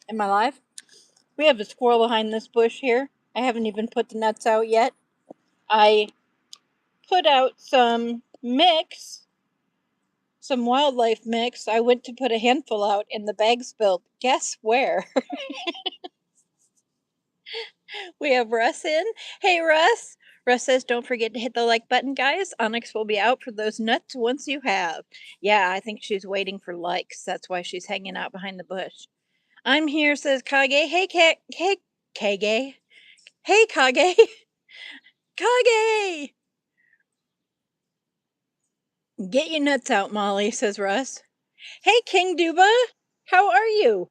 Am I live? We have a squirrel behind this bush here. I haven't even put the nuts out yet. I put out some mix, some wildlife mix. I went to put a handful out and the bag spilled. Guess where? We have Russ in. Hey, Russ. Russ says, don't forget to hit the like button, guys. Onyx will be out for those nuts once you have. Yeah, I think she's waiting for likes. That's why she's hanging out behind the bush. I'm here, says Kage. Hey, Kage. Hey, Kage. Kage! Get your nuts out, Molly, says Russ. Hey, King Duba. How are you?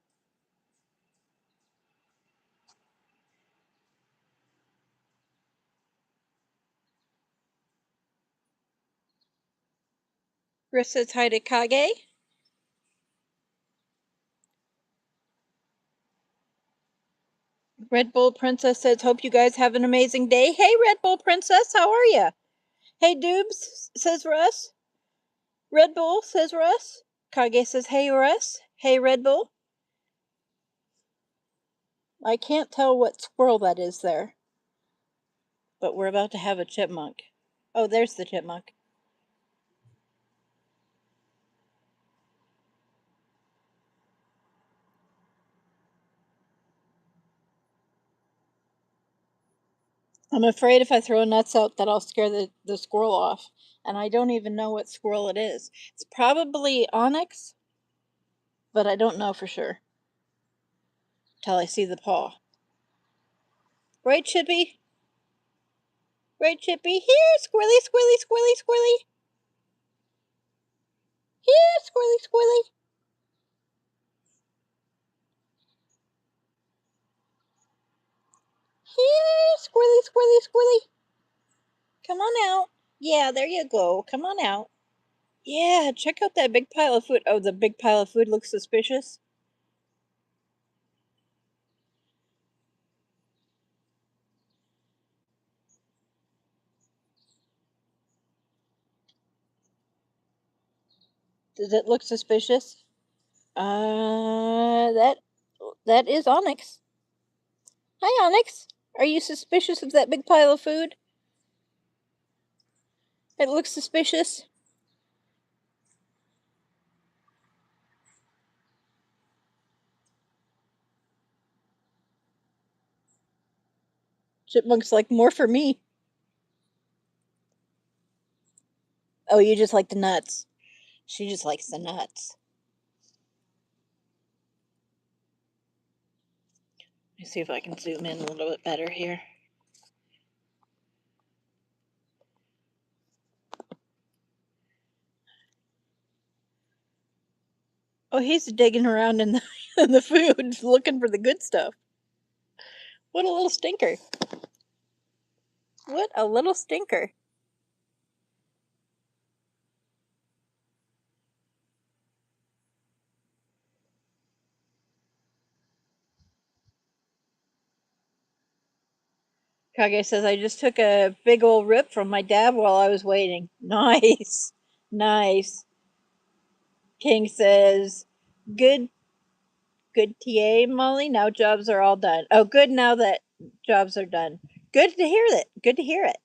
Russ says hi to Kage. Red Bull Princess says, hope you guys have an amazing day. Hey, Red Bull Princess, how are you? Hey, Dubes, says Russ. Red Bull, says Russ. Kage says, hey, Russ. Hey, Red Bull. I can't tell what squirrel that is there. But we're about to have a chipmunk. Oh, there's the chipmunk. I'm afraid if I throw nuts out that I'll scare the squirrel off. And I don't even know what squirrel it is. It's probably onyx, but I don't know for sure. Till I see the paw. Right, Chippy? Right, Chippy? Here, squirrely, squirrely, squirrely, squirrely. Here, squirrely, squirrely. Here, squirrely, squirrely, squirrely. Come on out. Yeah, there you go. Come on out. Yeah, check out that big pile of food. Oh, the big pile of food looks suspicious. Does it look suspicious? That is Onyx. Hi, Onyx. Are you suspicious of that big pile of food? It looks suspicious. Chipmunk's like, more for me. Oh, you just like the nuts. She just likes the nuts. Let me see if I can zoom in a little bit better here. Oh, he's digging around in in the food, looking for the good stuff. What a little stinker. What a little stinker. Kage says, I just took a big old rip from my dad while I was waiting. Nice. Nice. King says, good TA, Molly. Now jobs are all done. Oh, good now that jobs are done. Good to hear that. Good to hear it.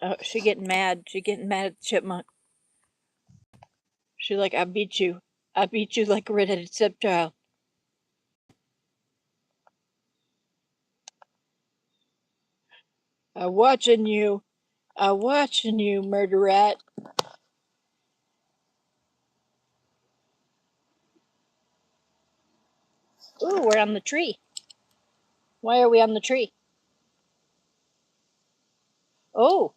Oh, she getting mad. She getting mad at the chipmunk. She like, I beat you. I beat you like a redheaded stepchild. I'm watching you. I'm watching you, murder rat. Ooh, we're on the tree. Why are we on the tree? Oh,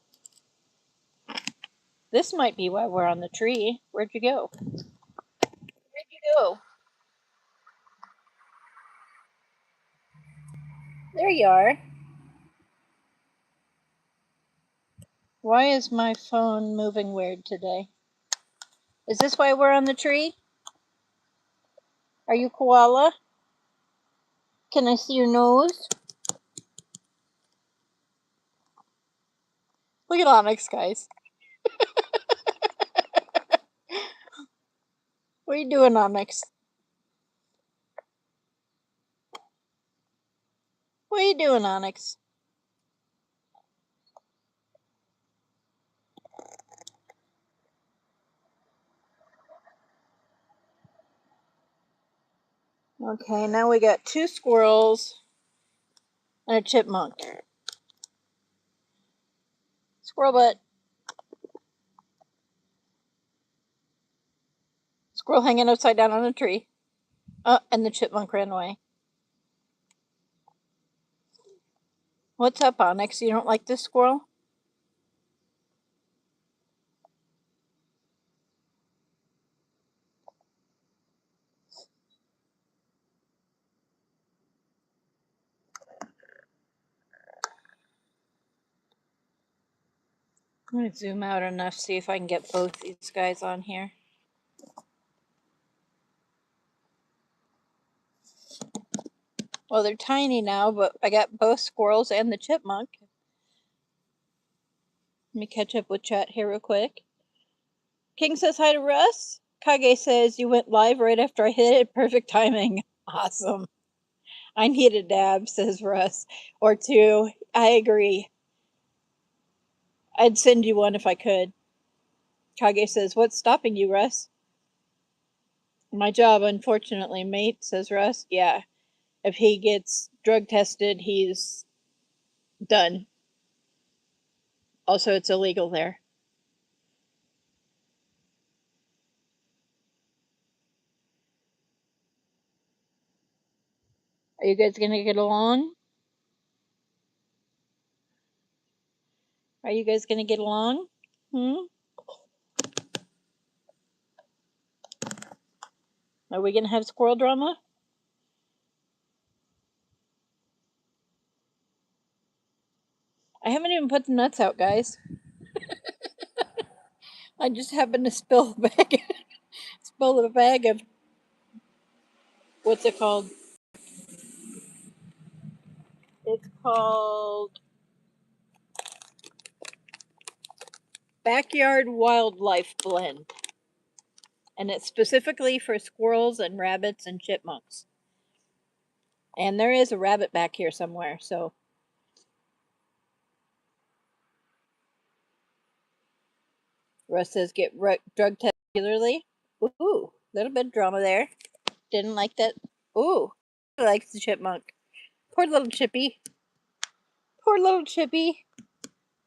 this might be why we're on the tree. Where'd you go? Where'd you go? There you are. Why is my phone moving weird today? Is this why we're on the tree? Are you koala? Can I see your nose? Look at Onyx, guys. What are you doing, Onyx? What are you doing, Onyx? Okay, now we got 2 squirrels and a chipmunk. Squirrel butt. Squirrel hanging upside down on a tree. Oh, and the chipmunk ran away. What's up, Onyx? You don't like this squirrel? I'm going to zoom out enough, see if I can get both these guys on here. Well, they're tiny now, but I got both squirrels and the chipmunk. Let me catch up with chat here real quick. King says hi to Russ. Kage says you went live right after I hit it. Perfect timing. Awesome. I need a dab, says Russ. Or 2. I agree. I'd send you one if I could. Kage says, what's stopping you, Russ? My job, unfortunately, mate, says Russ. Yeah. If he gets drug tested, he's done. Also, it's illegal there. Are you guys gonna get along? Are you guys gonna get along? Are we gonna have squirrel drama? I haven't even put the nuts out, guys. I just happened to spill a bag of, what's it called? It's called Backyard Wildlife Blend. And it's specifically for squirrels and rabbits and chipmunks. And there is a rabbit back here somewhere, so. Russ says get drug tested regularly. Ooh, little bit of drama there. Didn't like that. Ooh, likes the chipmunk. Poor little Chippy. Poor little Chippy.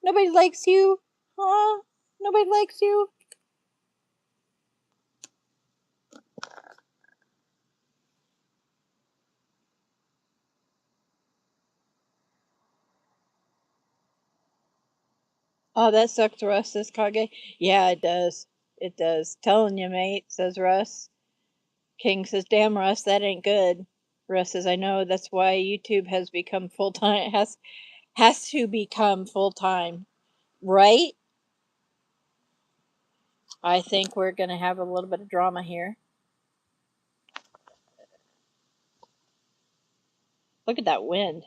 Nobody likes you. Huh? Nobody likes you. Oh, that sucks, Russ, says Kage. Yeah, it does. It does. Telling you, mate, says Russ. King says, damn, Russ, that ain't good. Russ says, I know, that's why YouTube has become full-time, has to become full-time. Right? I think we're going to have a little bit of drama here. Look at that wind.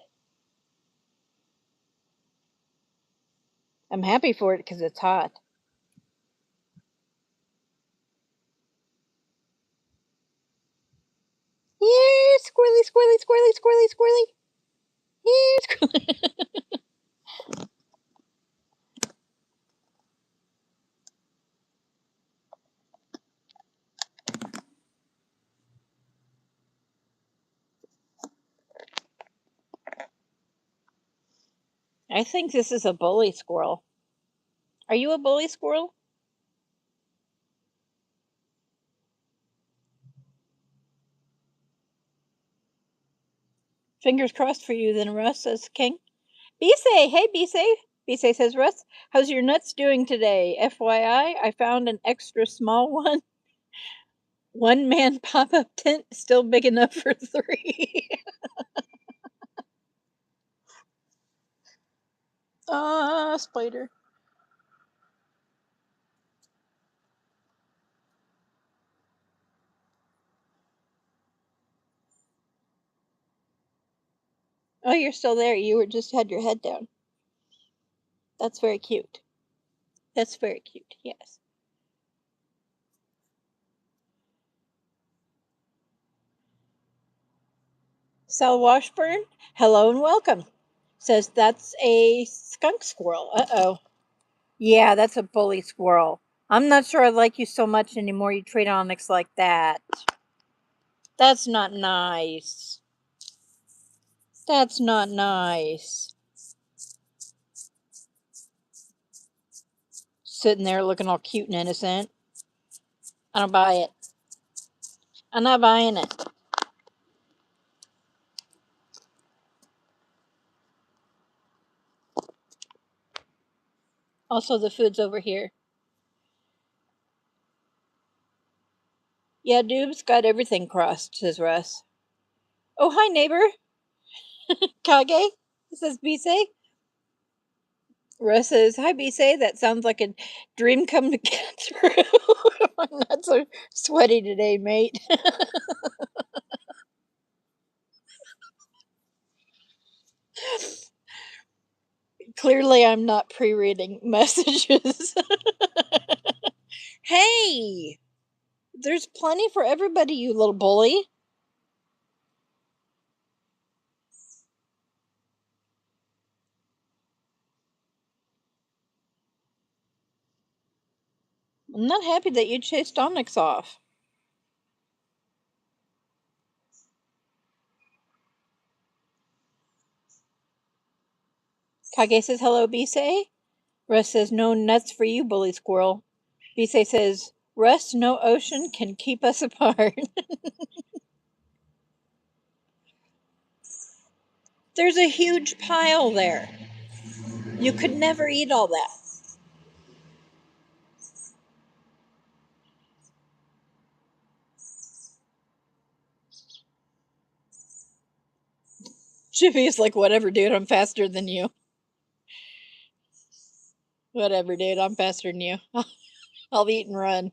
I'm happy for it because it's hot. Yeah, squirrely, squirrely, squirrely, squirrely, squirrely. Yeah, squirrely. I think this is a bully squirrel. Are you a bully squirrel? Fingers crossed for you then, Russ, says King. Bisay, hey Bisay. Bisay says, Russ, how's your nuts doing today? FYI, I found an extra small one. One man pop up tent, still big enough for 3. Ah, spider. Oh, you're still there. You were just had your head down. That's very cute. That's very cute, yes. Sal Washburn, hello and welcome. Says that's a skunk squirrel. Uh-oh. Yeah, that's a bully squirrel. I'm not sure I like you so much anymore. You treat Onyx like that. That's not nice. That's not nice. Sitting there looking all cute and innocent. I don't buy it. I'm not buying it. Also, the food's over here. Yeah, Dube's got everything crossed, says Russ. Oh, hi, neighbor. Kage, says Bisei. Russ says, hi, Bisei. That sounds like a dream come to get through. I'm not so sweaty today, mate. Clearly, I'm not pre reading messages. Hey, there's plenty for everybody, you little bully. I'm not happy that you chased Onyx off. Kage says, hello, Bisei. Russ says, no nuts for you, bully squirrel. Bisei says, Russ, no ocean can keep us apart. There's a huge pile there. You could never eat all that. Chippy's like, whatever, dude, I'm faster than you. Whatever, dude, I'm faster than you. I'll eat and run.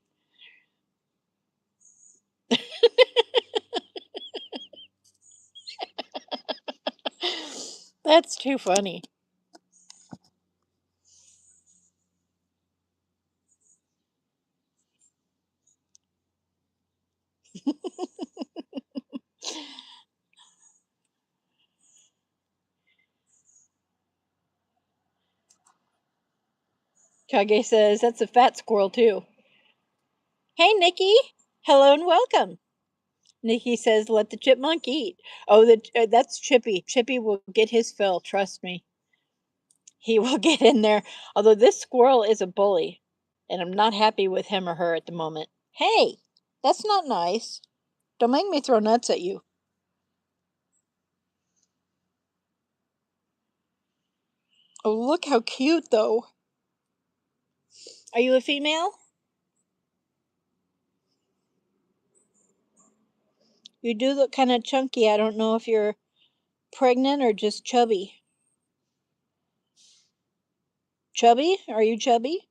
That's too funny. Kage says, that's a fat squirrel, too. Hey, Nikki. Hello and welcome. Nikki says, let the chipmunk eat. Oh, that's Chippy. Chippy will get his fill, trust me. He will get in there. Although this squirrel is a bully, and I'm not happy with him or her at the moment. Hey, that's not nice. Don't make me throw nuts at you. Oh, look how cute, though. Are you a female? You do look kind of chunky. I don't know if you're pregnant or just chubby. Chubby? Are you chubby?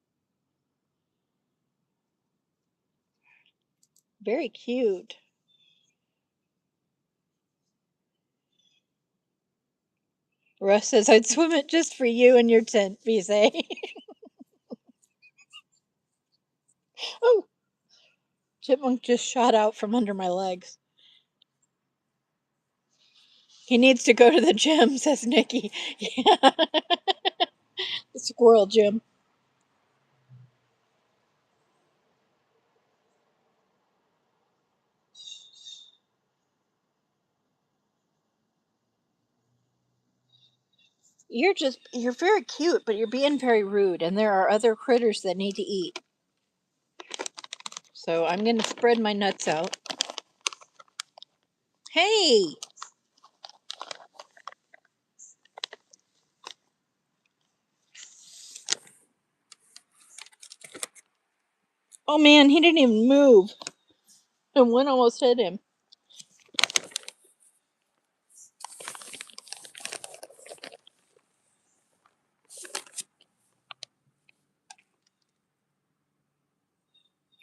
Very cute. Russ says, I'd swim it just for you in your tent, Vise. Oh, chipmunk just shot out from under my legs. He needs to go to the gym, says Nikki. Yeah, the squirrel gym. You're very cute, but you're being very rude, and there are other critters that need to eat. So I'm going to spread my nuts out. Hey! Oh man, he didn't even move. And one almost hit him.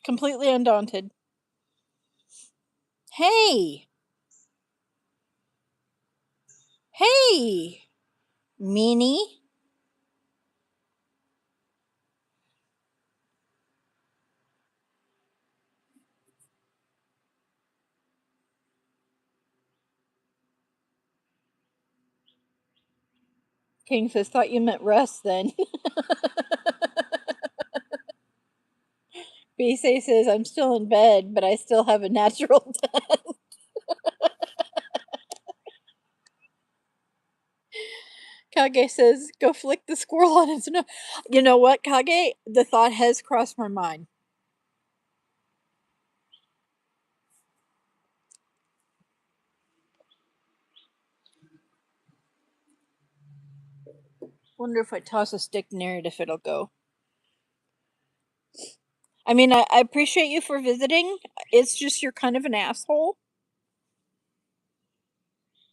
Completely undaunted. Hey! Hey! Meanie? King says, thought you meant Russ then. Bisei says, I'm still in bed, but I still have a natural death. Kage says, go flick the squirrel on its nose. You know what, Kage? The thought has crossed my mind. Wonder if I toss a stick near it if it'll go. I mean, I appreciate you for visiting. It's just you're kind of an asshole.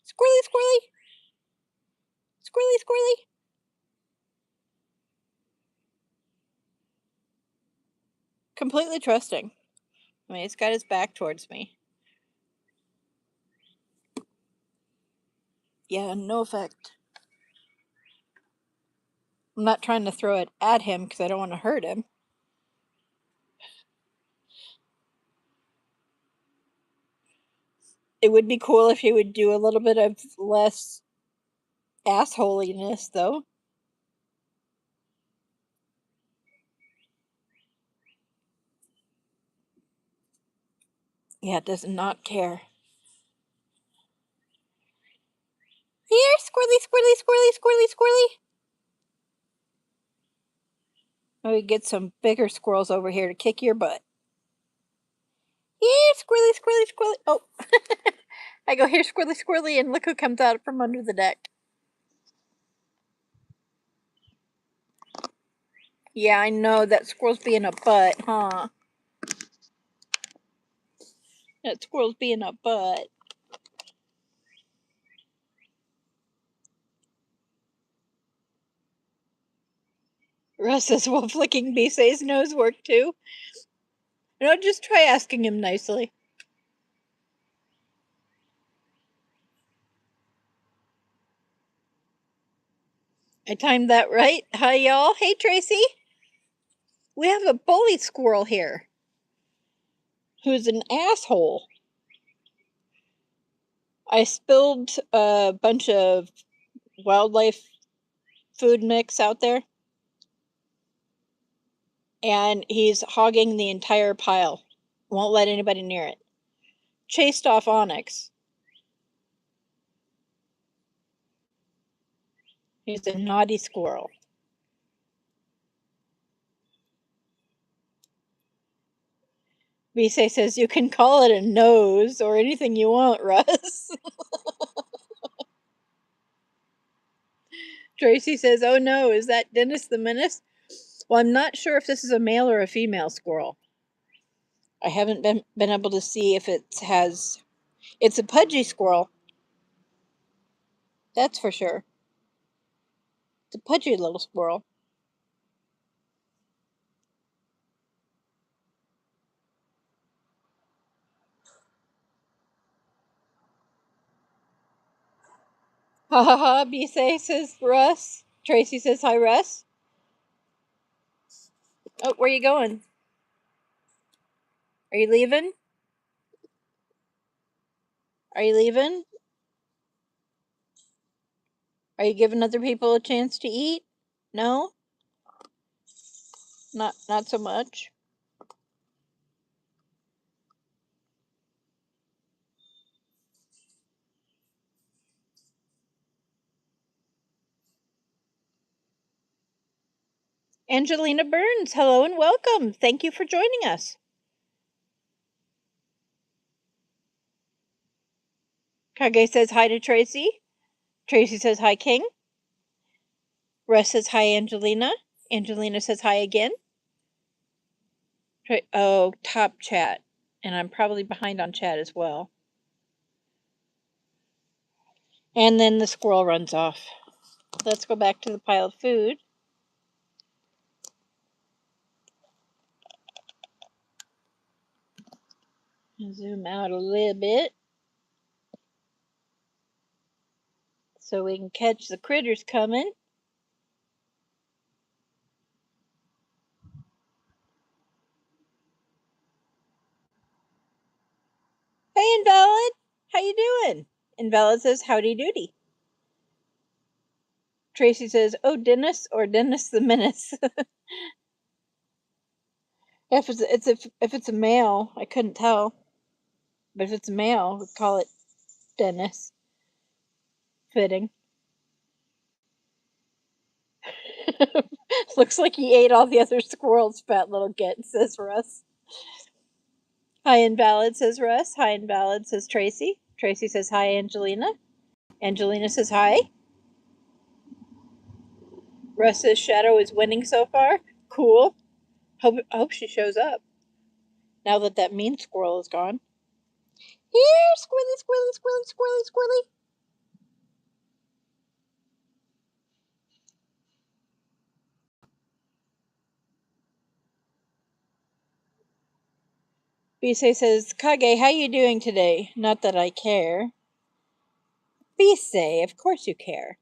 Squirrely, squirrely. Squirrely, squirrely. Completely trusting. I mean, it's got its back towards me. Yeah, no effect. I'm not trying to throw it at him because I don't want to hurt him. It would be cool if he would do a little bit of less assholiness, though. Yeah, it does not care. Here, squirrely, squirrely, squirrely, squirrely, squirrely. Maybe get some bigger squirrels over here to kick your butt. Here, squirrely, squirrely, squirrely. Oh, I go here, squirrely, squirrely, and look who comes out from under the deck. Yeah, I know that squirrel's being a butt, huh? That squirrel's being a butt. Russ says, well, flicking Bisei's nose work too. You know, just try asking him nicely. I timed that right. Hi, y'all. Hey, Tracy. We have a bully squirrel here who's an asshole. I spilled a bunch of wildlife food mix out there, and he's hogging the entire pile. Won't let anybody near it. Chased off Onyx. He's a naughty squirrel. Bisei says, you can call it a nose or anything you want, Russ. Tracy says, oh no, is that Dennis the Menace? Well, I'm not sure if this is a male or a female squirrel. I haven't been able to see if it has. It's a pudgy squirrel. That's for sure. It's a pudgy little squirrel. Ha ha ha, Bisei says Russ. Tracy says hi, Russ. Oh, where are you going? Are you leaving? Are you leaving? Are you giving other people a chance to eat? No? Not so much. Angelina Burns, hello and welcome. Thank you for joining us. Kage says hi to Tracy. Tracy says hi, King. Russ says hi, Angelina. Angelina says hi again. Oh, top chat. And I'm probably behind on chat as well. And then the squirrel runs off. Let's go back to the pile of food. Zoom out a little bit so we can catch the critters coming. Hey, Invalid. How you doing? Invalid says howdy doody. Tracy says, "Oh, Dennis or Dennis the Menace." If it's a male, I couldn't tell. But if it's a male, we'd call it Dennis. Fitting. Looks like he ate all the other squirrels, fat little git, says Russ. Hi, Invalid, says Russ. Hi, Invalid, says Tracy. Tracy says hi, Angelina. Angelina says hi. Russ says Shadow is winning so far. Cool. Hope she shows up. Now that mean squirrel is gone. Here, squirrely, squirrely, squirrely, squirrely, squirrely. Bisei says, Kage, how you doing today? Not that I care. Bisei, of course you care.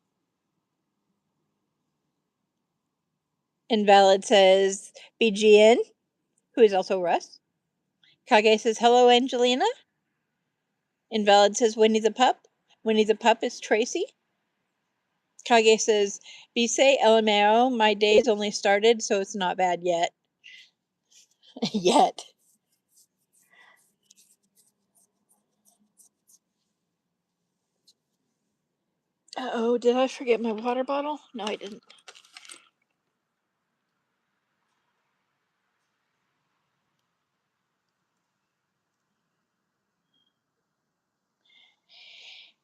Invalid says, BGN, who is also Russ. Kage says, hello, Angelina. Invalid says, Winnie the Pup. Winnie the Pup is Tracy. Kage says, Bisei, LMAO, my day's only started, so it's not bad yet. Yet. Uh-oh, did I forget my water bottle? No, I didn't.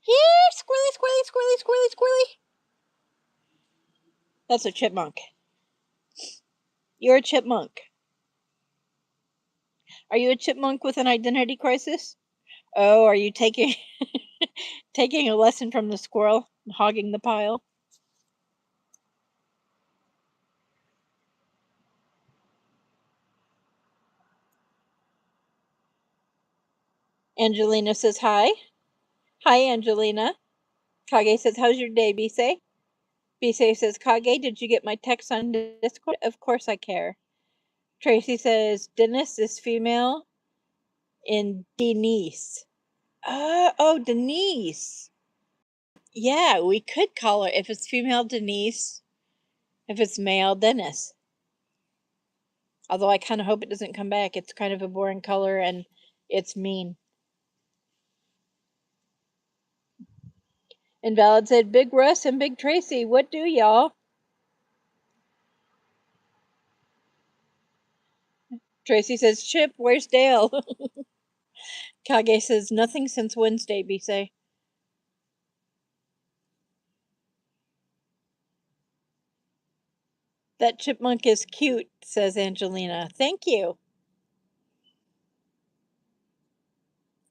Here, squirrely, squirrely, squirrely, squirrely, squirrely. That's a chipmunk. You're a chipmunk. Are you a chipmunk with an identity crisis? Oh, are you taking taking a lesson from the squirrel and hogging the pile? Angelina says hi. Hi, Angelina. Kage says, how's your day, Bisei? Bisei says, Kage, did you get my text on Discord? Of course I care. Tracy says, Dennis is female in Denise. Oh, Denise. Yeah, we could call her, if it's female, Denise. If it's male, Dennis. Although I kind of hope it doesn't come back. It's kind of a boring color and it's mean. Invalid said, Big Russ and Big Tracy, what do y'all? Tracy says, Chip, where's Dale? Kage says, nothing since Wednesday, Bisei. That chipmunk is cute, says Angelina. Thank you.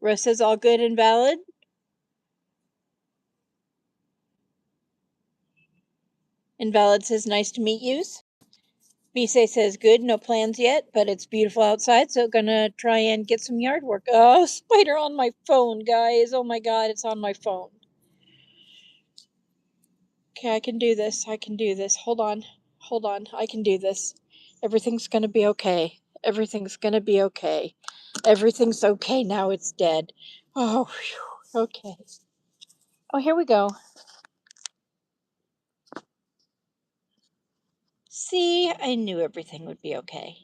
Russ says, all good, Invalid. Invalid says, nice to meet yous. Bisei says, good, no plans yet, but it's beautiful outside, so gonna try and get some yard work. Oh, spider on my phone, guys. Oh my god, it's on my phone. Okay, I can do this. I can do this. Hold on. Hold on. I can do this. Everything's gonna be okay. Everything's gonna be okay. Everything's okay now it's dead. Oh, whew. Okay. Oh, here we go. See, I knew everything would be okay.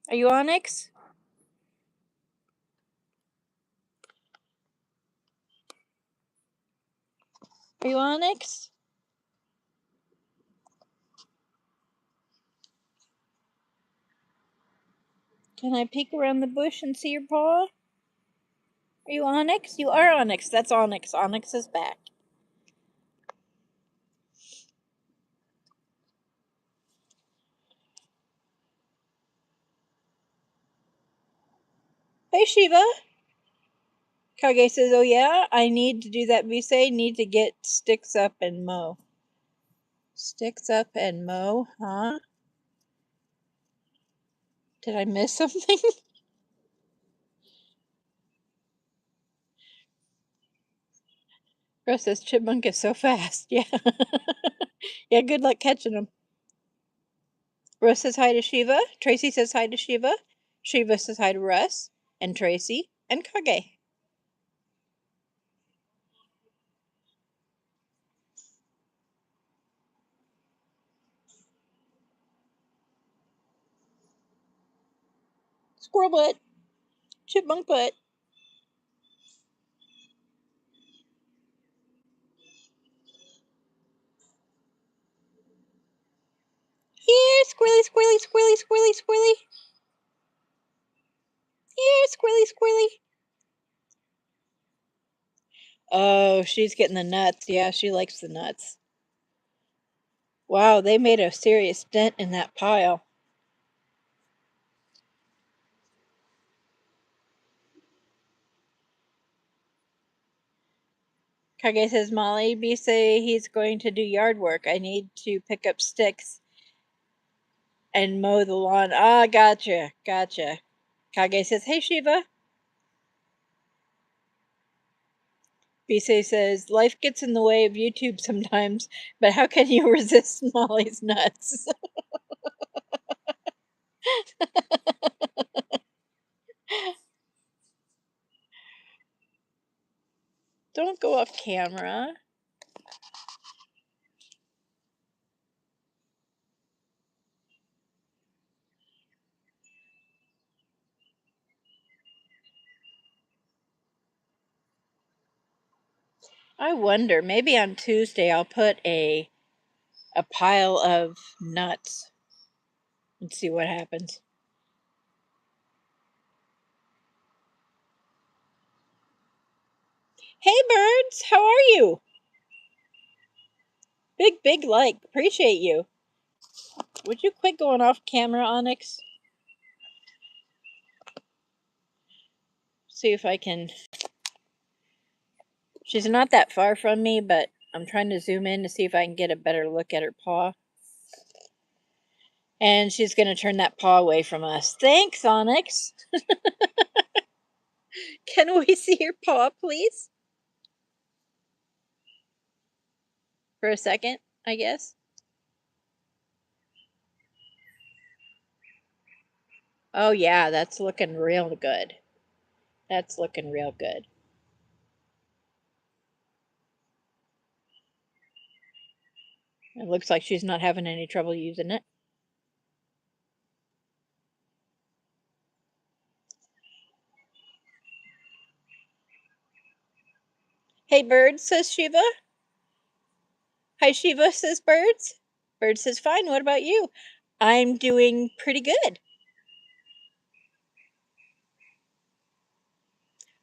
Are you Onyx? Are you Onyx? Can I peek around the bush and see your paw? Are you Onyx? You are Onyx. That's Onyx. Onyx is back. Hey, Shiva. Kage says, oh yeah, I need to do that. Bisei need to get sticks up and mow. Sticks up and mow, huh? Did I miss something? Russ says, chipmunk is so fast. Yeah. Yeah, good luck catching them. Russ says hi to Shiva. Tracy says hi to Shiva. Shiva says hi to Russ and Tracy and Kage. Squirrel butt. Chipmunk butt. Here, squirrely, squirrely, squirrely, squirrely, squirrely. Here, squirrely, squirrely. Oh, she's getting the nuts. Yeah, she likes the nuts. Wow, they made a serious dent in that pile. Kage says, Molly, B say he's going to do yard work. I need to pick up sticks and mow the lawn. Ah, gotcha, gotcha. Kage says, hey, Shiva. Bisei says, life gets in the way of YouTube sometimes, but how can you resist Molly's nuts? Don't go off camera. I wonder, maybe on Tuesday I'll put a pile of nuts and see what happens. Hey birds, how are you? Big like. Appreciate you. Would you quit going off camera, Onyx? See if I can. She's not that far from me, but I'm trying to zoom in to see if I can get a better look at her paw. And she's going to turn that paw away from us. Thanks, Onyx. Can we see your paw, please? For a second, I guess. Oh, yeah, that's looking real good. That's looking real good. It looks like she's not having any trouble using it. Hey, Bird, says Shiva. Hi, Shiva, says Birds. Bird says, fine, what about you? I'm doing pretty good.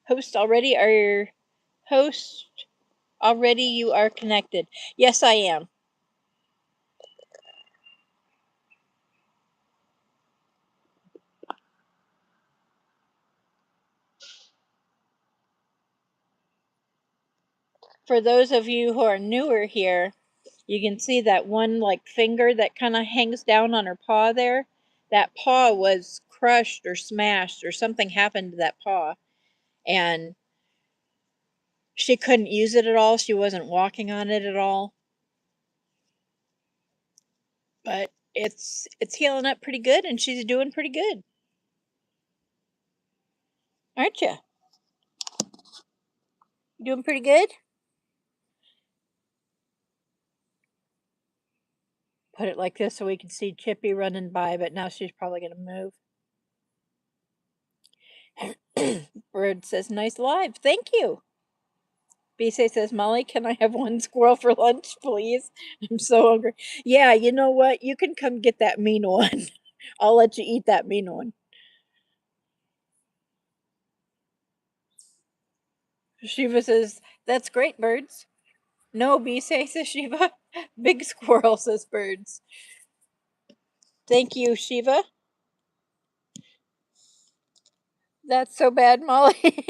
Host already? Host already? You are connected. Yes, I am. For those of you who are newer here, you can see that one like finger that kind of hangs down on her paw there. That paw was crushed or smashed or something happened to that paw. And she couldn't use it at all. She wasn't walking on it at all. But it's healing up pretty good and she's doing pretty good. Aren't you? Doing pretty good? Put it like this so we can see Chippy running by, but now she's probably going to move. Bird says, nice live. Thank you. Bisay says, Molly, can I have one squirrel for lunch, please? I'm so hungry. Yeah, you know what? You can come get that mean one. I'll let you eat that mean one. Shiva says, that's great, birds. No, Bisay, says Shiva. Big squirrel, says birds. Thank you, Shiva. That's so bad, Molly.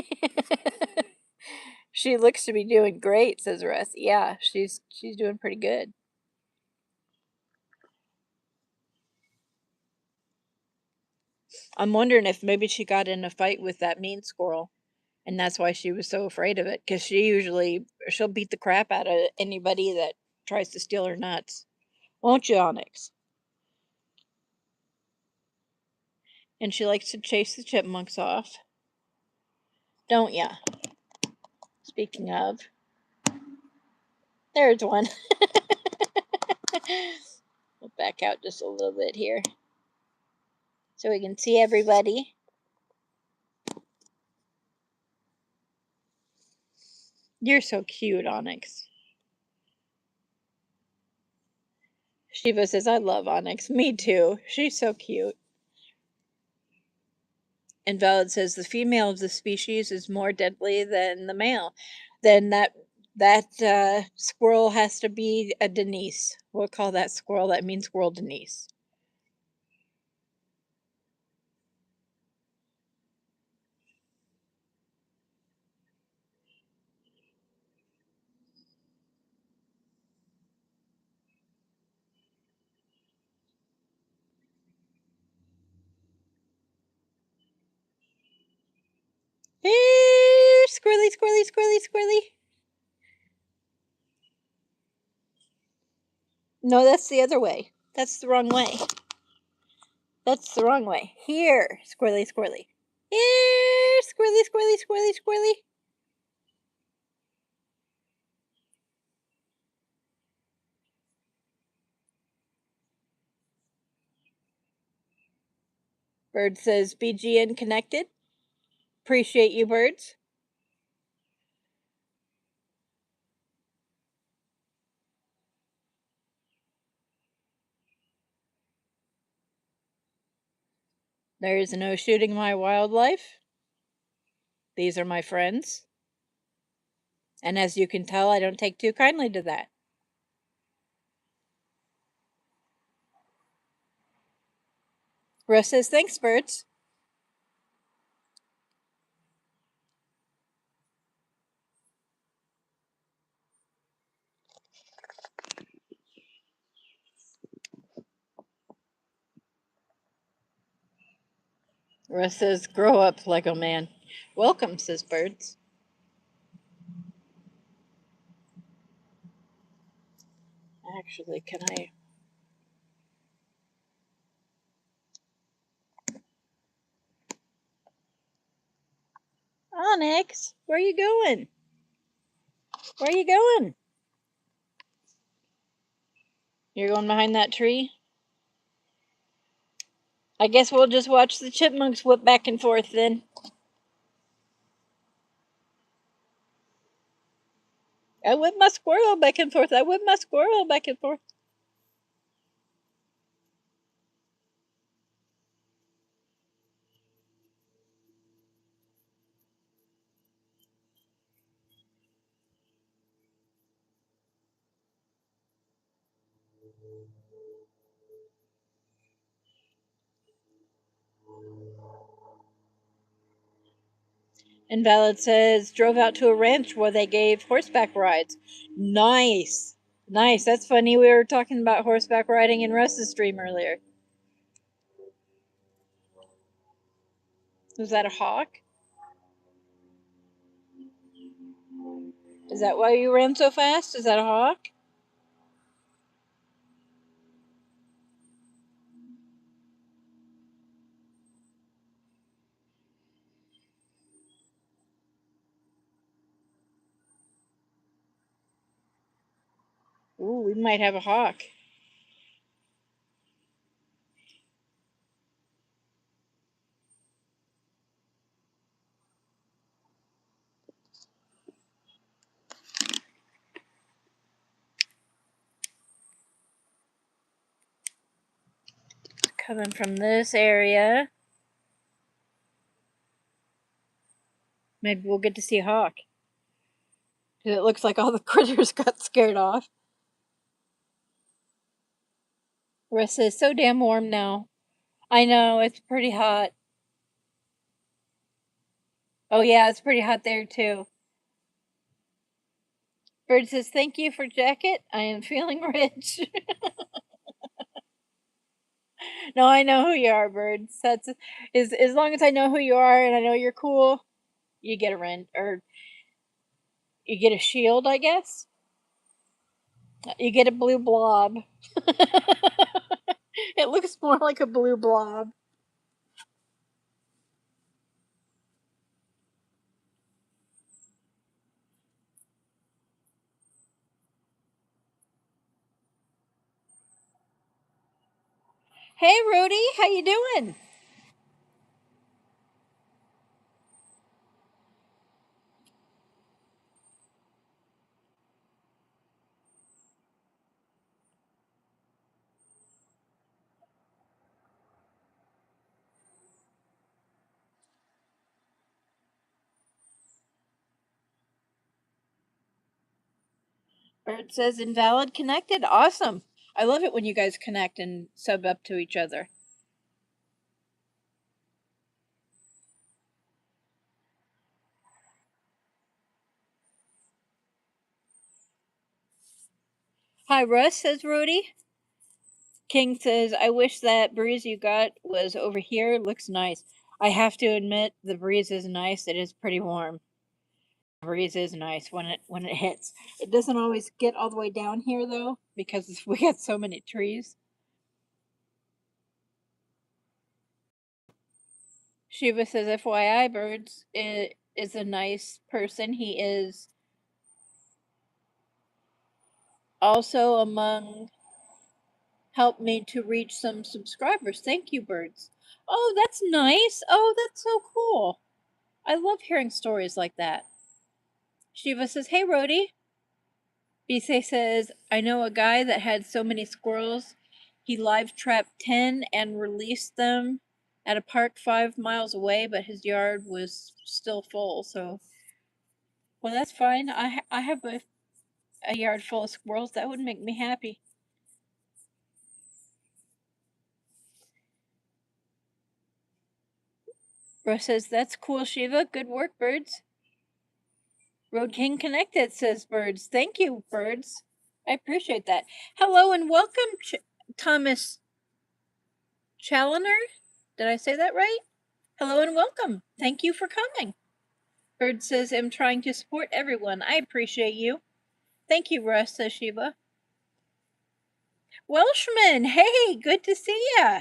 She looks to be doing great, says Russ. Yeah, she's doing pretty good. I'm wondering if maybe she got in a fight with that mean squirrel, and that's why she was so afraid of it. Because she'll beat the crap out of anybody that tries to steal her nuts, won't you, Onyx? And she likes to chase the chipmunks off, don't ya? Speaking of, there's one. We'll back out just a little bit here so we can see everybody. You're so cute, Onyx. Shiva says, I love Onyx. Me too. She's so cute. Invalid says the female of the species is more deadly than the male. Then that squirrel has to be a Denise. We'll call that squirrel. That means squirrel Denise. Here, squirrely, squirrely, squirrely, squirrely. No, that's the other way. That's the wrong way. That's the wrong way. Here, squirrely, squirrely. Here, squirrely, squirrely, squirrely, squirrely. Bird says BGN connected. Appreciate you, birds. There is no shooting my wildlife. These are my friends. And as you can tell, I don't take too kindly to that. Russ says, thanks, birds. Russ says, grow up, Lego man. Welcome, says birds. Actually, can I? Onyx, where are you going? Where are you going? You're going behind that tree? I guess we'll just watch the chipmunks whip back and forth then. I whip my squirrel back and forth. I whip my squirrel back and forth. Invalid says, drove out to a ranch where they gave horseback rides. Nice. Nice. That's funny. We were talking about horseback riding in Russ's stream earlier. Was that a hawk? Is that why you ran so fast? Is that a hawk? Ooh, we might have a hawk. Coming from this area. Maybe we'll get to see a hawk. It looks like all the critters got scared off. Russ says, so damn warm now. I know, it's pretty hot. Oh yeah, it's pretty hot there too. Bird says, thank you for jacket. I am feeling rich. No, I know who you are, Birds. That's as long as I know who you are and I know you're cool, you get a rent or you get a shield, I guess. You get a blue blob. It looks more like a blue blob. Hey, Rudy, how you doing? Bird says invalid connected. Awesome. I love it when you guys connect and sub up to each other. Hi, Russ, says Rudy. King says, I wish that breeze you got was over here. Looks nice. I have to admit, the breeze is nice. It is pretty warm. The breeze is nice when it hits. It doesn't always get all the way down here though, because we got so many trees. Shiva says, FYI, Birds is a nice person. He is also among helped me to reach some subscribers. Thank you, Birds. Oh, that's nice. Oh, that's so cool. I love hearing stories like that. Shiva says, hey, Rhodey. Bise says, I know a guy that had so many squirrels, he live trapped 10 and released them at a park 5 miles away, but his yard was still full. So, well, that's fine. I have a yard full of squirrels. That would make me happy. Russ says, that's cool, Shiva. Good work, Birds. Road King Connected, says Birds. Thank you, Birds. I appreciate that. Hello and welcome, Thomas Challoner. Did I say that right? Hello and welcome. Thank you for coming. Bird says, I'm trying to support everyone. I appreciate you. Thank you, Russ, says Sheba. Welshman, hey, good to see ya.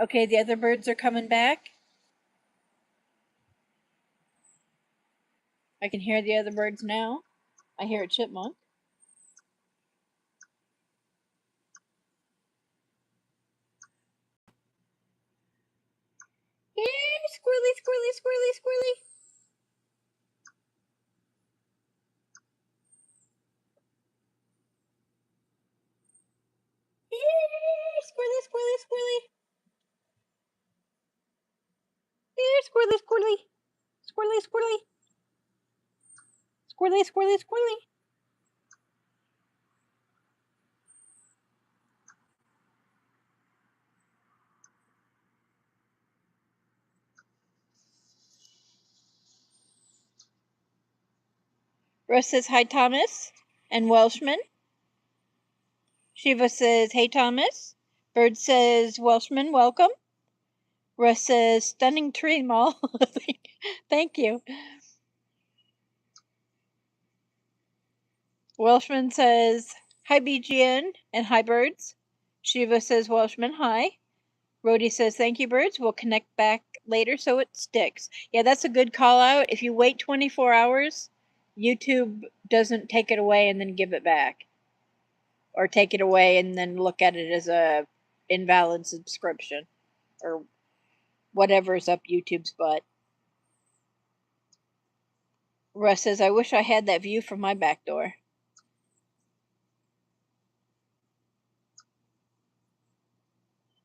Okay, the other birds are coming back. I can hear the other birds now. I hear a chipmunk. Yay, squirrely, squirrely, squirrely, squirrely. Yay, squirrely, squirrely, squirrely. Yay, squirrely, squirrely. Squirrely, squirrely. Squirrely, squirrely, squirrely. Russ says, hi, Thomas. And Welshman. Shiva says, hey, Thomas. Bird says, Welshman, welcome. Russ says, stunning tree, Mall. Thank you. Welshman says, hi, BGN, and hi, Birds. Shiva says, Welshman, hi. Rhodey says, thank you, Birds. We'll connect back later so it sticks. Yeah, that's a good call out. If you wait 24 hours, YouTube doesn't take it away and then give it back. Or take it away and then look at it as a invalid subscription. Or whatever's up YouTube's butt. Russ says, I wish I had that view from my back door.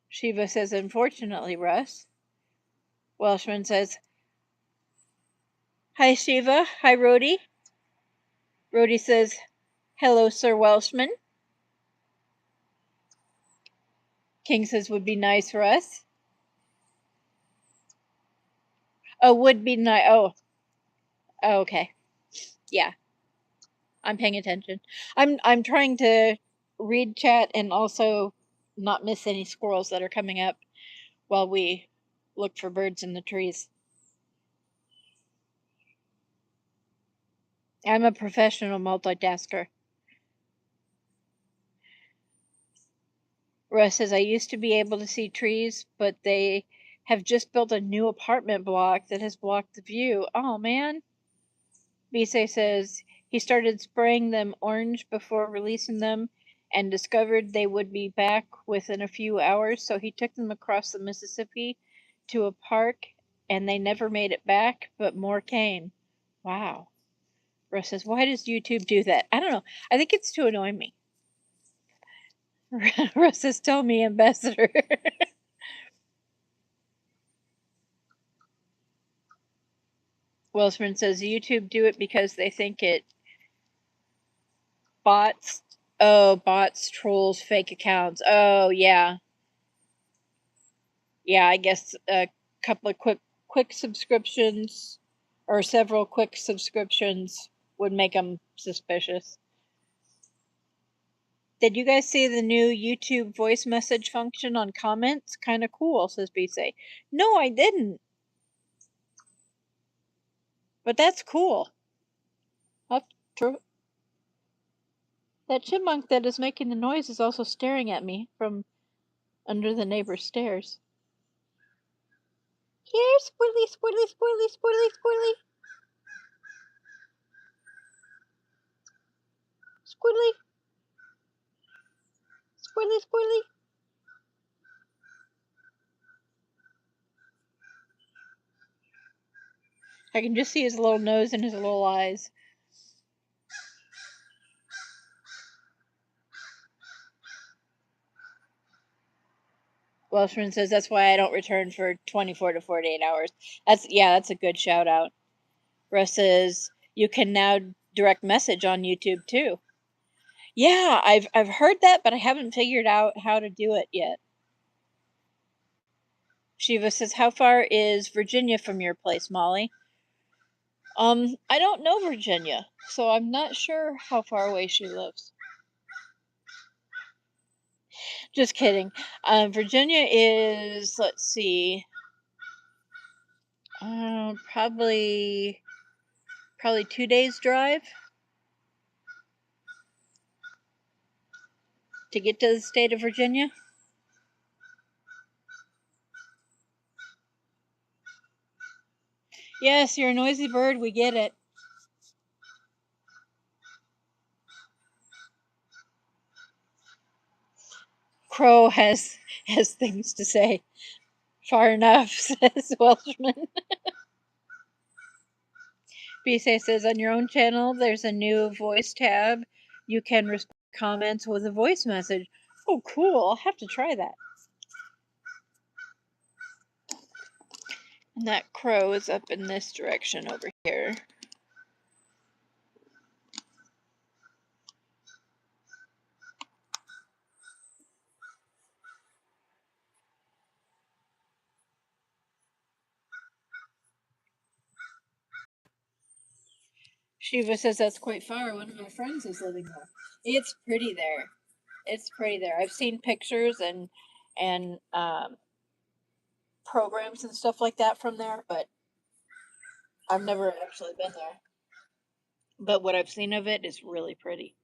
Shiva says, unfortunately, Russ. Welshman says, hi, Shiva. Hi, Rhodey. Rhodey says, hello, Sir Welshman. King says, would be nice for us. Oh, would be nice. Oh, okay. Yeah, I'm paying attention. I'm trying to read chat and also not miss any squirrels that are coming up while we look for birds in the trees. I'm a professional multitasker. Russ says, I used to be able to see trees, but they have just built a new apartment block that has blocked the view. Oh, man. Bise says he started spraying them orange before releasing them and discovered they would be back within a few hours, so he took them across the Mississippi to a park and they never made it back, but more came. Wow. Russ says, why does YouTube do that? I don't know. I think it's to annoy me. Russ says, tell me, Ambassador. Wellsman says, YouTube do it because they think it bots. Oh, bots, trolls, fake accounts. Oh, yeah. Yeah, I guess a couple of quick subscriptions or several quick subscriptions would make them suspicious. Did you guys see the new YouTube voice message function on comments? Kind of cool, says BC. No, I didn't. But that's cool. That chipmunk that is making the noise is also staring at me from under the neighbor's stairs. Here, Squirrely, Squirrely, Squirrely, Squirrely, Squirrely. Squirrely, Squirrely, Squirrely. I can just see his little nose and his little eyes. Welshman says that's why I don't return for 24 to 48 hours. That's a good shout out. Russ says you can now direct message on YouTube too. Yeah, I've heard that, but I haven't figured out how to do it yet. Shiva says, how far is Virginia from your place, Molly? I don't know Virginia, so I'm not sure how far away she lives. Just kidding. Virginia is, let's see, probably 2 days drive to get to the state of Virginia. Yes, you're a noisy bird. We get it. Crow has things to say. Far enough, says Welshman. BC says on your own channel, there's a new voice tab. You can respond to comments with a voice message. Oh, cool! I'll have to try that. And that crow is up in this direction over here. Shiva says that's quite far. One of my friends is living there. It's pretty there. It's pretty there. I've seen pictures and programs and stuff like that from there, but I've never actually been there. But what I've seen of it is really pretty.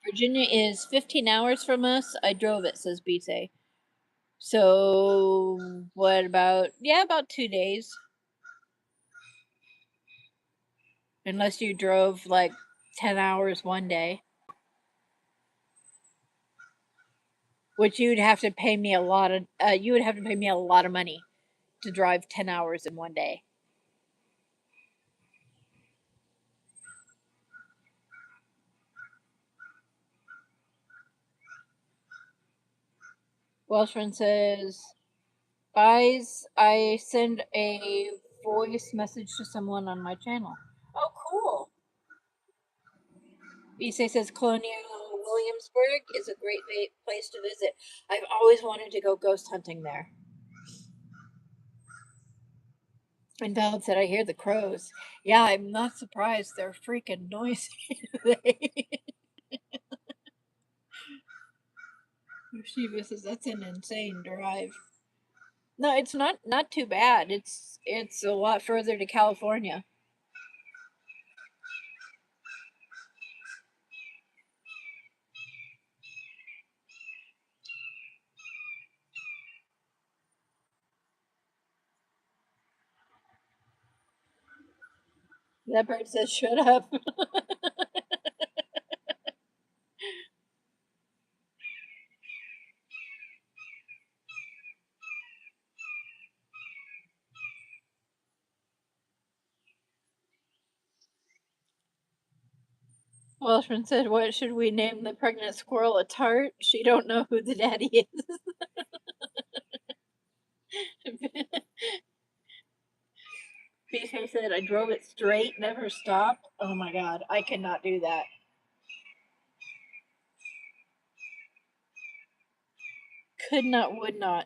Virginia is 15 hours from us. I drove it, says BC. So, what about, about 2 days. Unless you drove like 10 hours one day. Which you would have to pay me a lot of, money to drive 10 hours in one day. Welshman says, guys, I send a voice message to someone on my channel. Oh, cool. Issei says Colonial Williamsburg is a great place to visit. I've always wanted to go ghost hunting there. And Ballad said, I hear the crows. Yeah, I'm not surprised. They're freaking noisy today. Shiva says, that's an insane drive. No, it's not too bad. It's a lot further to California. That bird says, shut up. Welshman said, what should we name the pregnant squirrel? A tart? She don't know who the daddy is. BK said, I drove it straight, never stopped. Oh my god, I cannot do that. Could not, would not.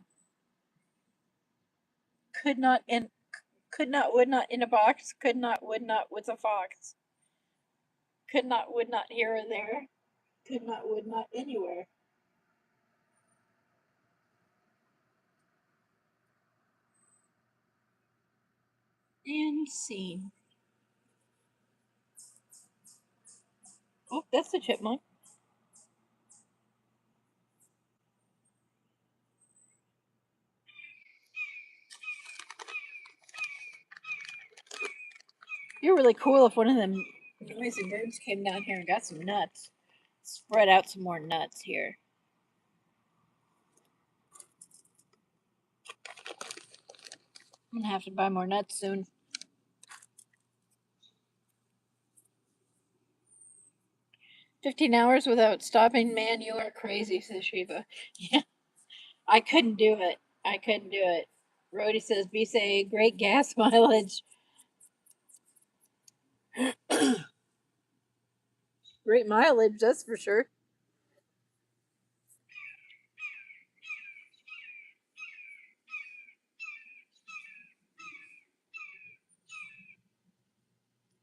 Could not, and could not, would not in a box. Could not, would not with a fox. Could not, would not here or there. Could not, would not anywhere. And scene. Oh, that's the chipmunk. You're really cool if one of them noisy birds came down here and got some nuts. Spread out some more nuts here. I'm gonna have to buy more nuts soon. 15 hours without stopping, man, you are crazy, says Shiva. Yeah, I couldn't do it. I couldn't do it. Rhodey says, "Be say great gas mileage." Great mileage, that's for sure.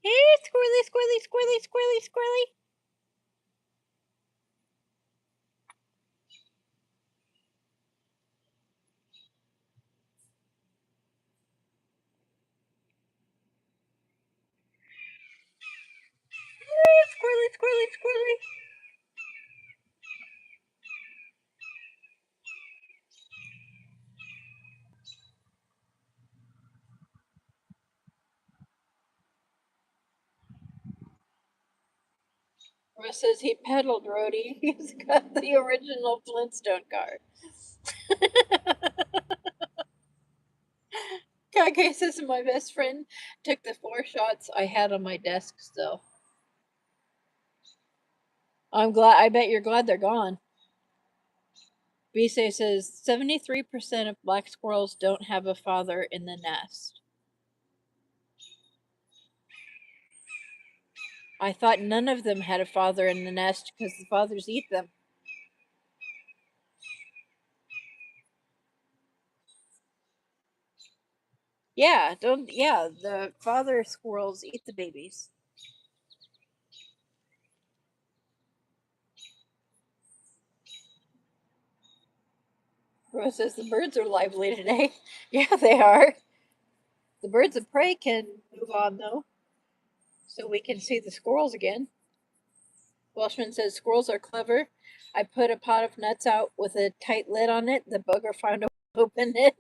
Hey, squirrely, squirrely, squirrely, squirrely, squirrely. Hey, squirrely, squirrely, squirrely. Russ says he pedaled Rhodey. He's got the original Flintstone car. Kage says my best friend took the 4 shots I had on my desk still. I'm glad. I bet you're glad they're gone. Bise says 73% of black squirrels don't have a father in the nest. I thought none of them had a father in the nest because the fathers eat them. Yeah, don't. Yeah, the father squirrels eat the babies. Rose says the birds are lively today. Yeah, they are. The birds of prey can move on though, so we can see the squirrels again. Welshman says squirrels are clever. I put a pot of nuts out with a tight lid on it. The bugger found a way to open it.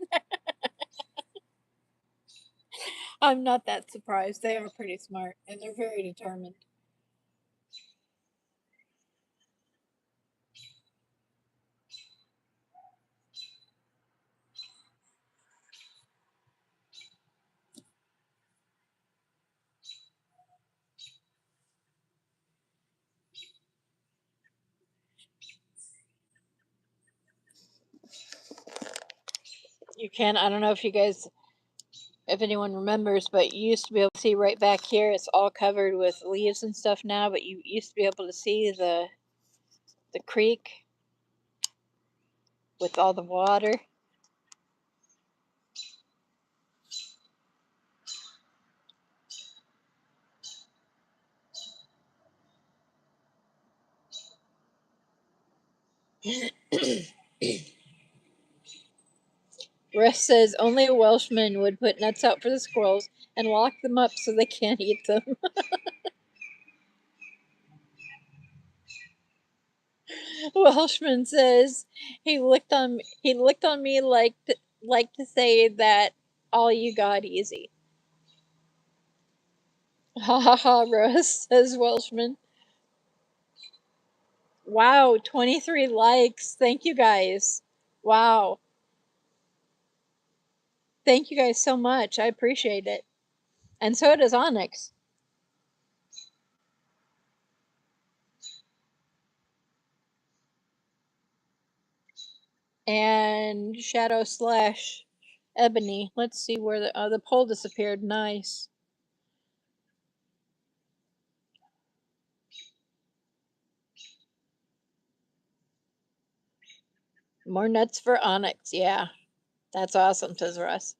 I'm not that surprised. They are pretty smart and they're very determined. You can. I don't know if you guys, if anyone remembers, but you used to be able to see right back here. It's all covered with leaves and stuff now, but you used to be able to see the creek with all the water. Russ says only a Welshman would put nuts out for the squirrels and lock them up so they can't eat them. Welshman says he looked on me like to say that all you got easy. Ha ha ha, Russ, says Welshman. Wow, 23 likes. Thank you guys. Wow. Thank you guys so much. I appreciate it. And so does Onyx. And Shadow Slash Ebony. Let's see where the poll disappeared. Nice. More nuts for Onyx. Yeah. That's awesome, says Russ.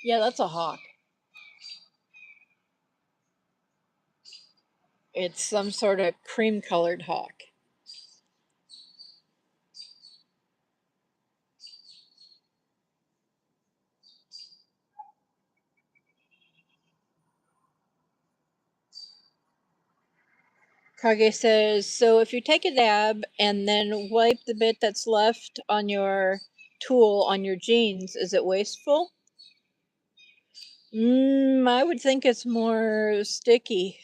Yeah, that's a hawk. It's some sort of cream colored hawk. Kage says, so if you take a dab and then wipe the bit that's left on your tool on your jeans, is it wasteful? I would think it's more sticky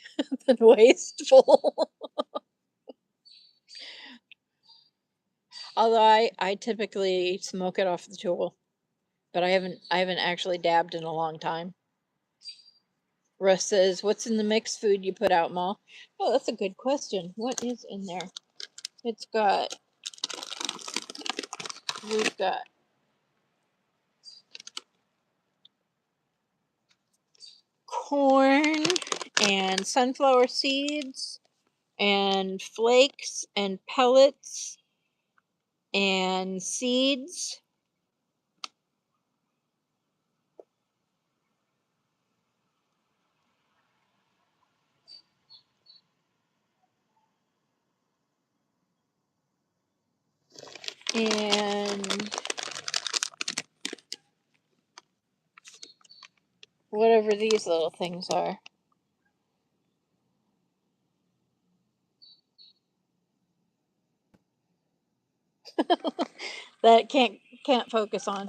than wasteful. Although I typically smoke it off the tool, but I haven't actually dabbed in a long time. Russ says, what's in the mixed food you put out, Ma? Oh, that's a good question. What is in there? It's got, we've got corn and sunflower seeds and flakes and pellets and seeds. And whatever these little things are. That can't focus on.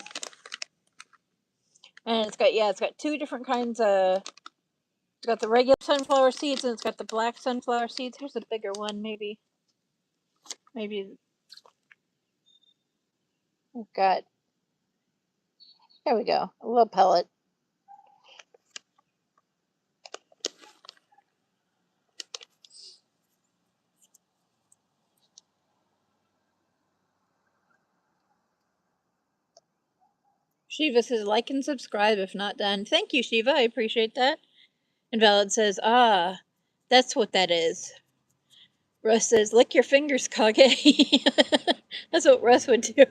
And it's got two different kinds of, it's got the regular sunflower seeds and it's got the black sunflower seeds. Here's a bigger one, maybe we've got, there we go, a little pellet. Shiva says, like and subscribe if not done. Thank you, Shiva. I appreciate that. Invalid says, ah, that's what that is. Russ says, lick your fingers, Kage. That's what Russ would do.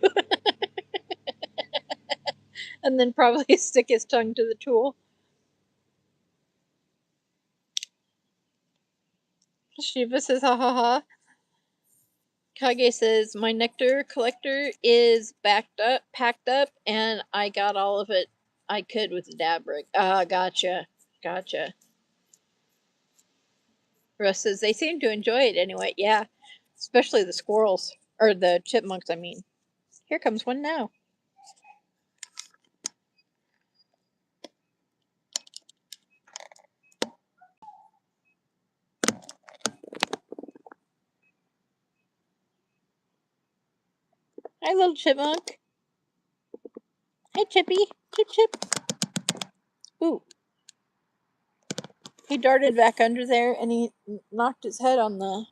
And then probably stick his tongue to the tool. Shiva says, ha ha ha. Kage says, my nectar collector is packed up, and I got all of it I could with the dab rig. Ah, gotcha. Gotcha. Russ says, they seem to enjoy it anyway. Yeah, especially the squirrels. Or the chipmunks, I mean. Here comes one now. Hi, little chipmunk. Hi, Chippy. Chip, chip. Ooh. He darted back under there and he knocked his head on the.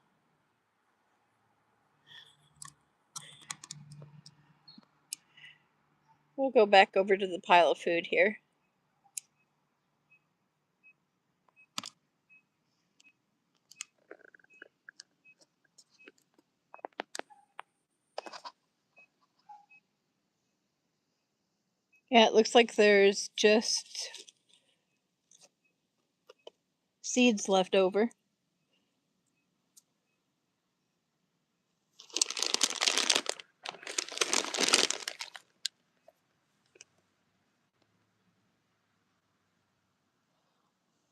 We'll go back over to the pile of food here. Yeah, it looks like there's just seeds left over.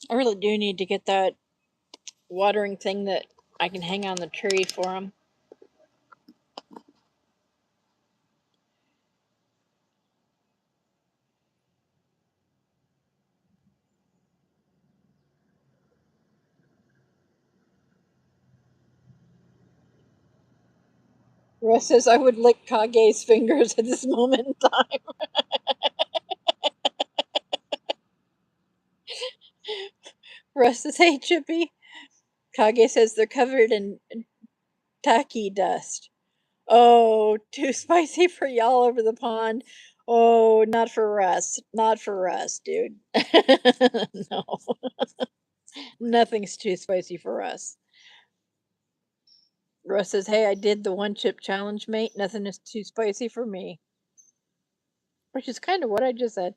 I really do need to get that watering thing that I can hang on the tree for him. Russ says I would lick Kage's fingers at this moment in time. Russ says, hey, Chippy. Kage says they're covered in taki dust. Oh, too spicy for y'all over the pond. Oh, not for Russ. Not for Russ, dude. No, nothing's too spicy for us. Russ says, hey, I did the one chip challenge, mate. Nothing is too spicy for me. Which is kind of what I just said.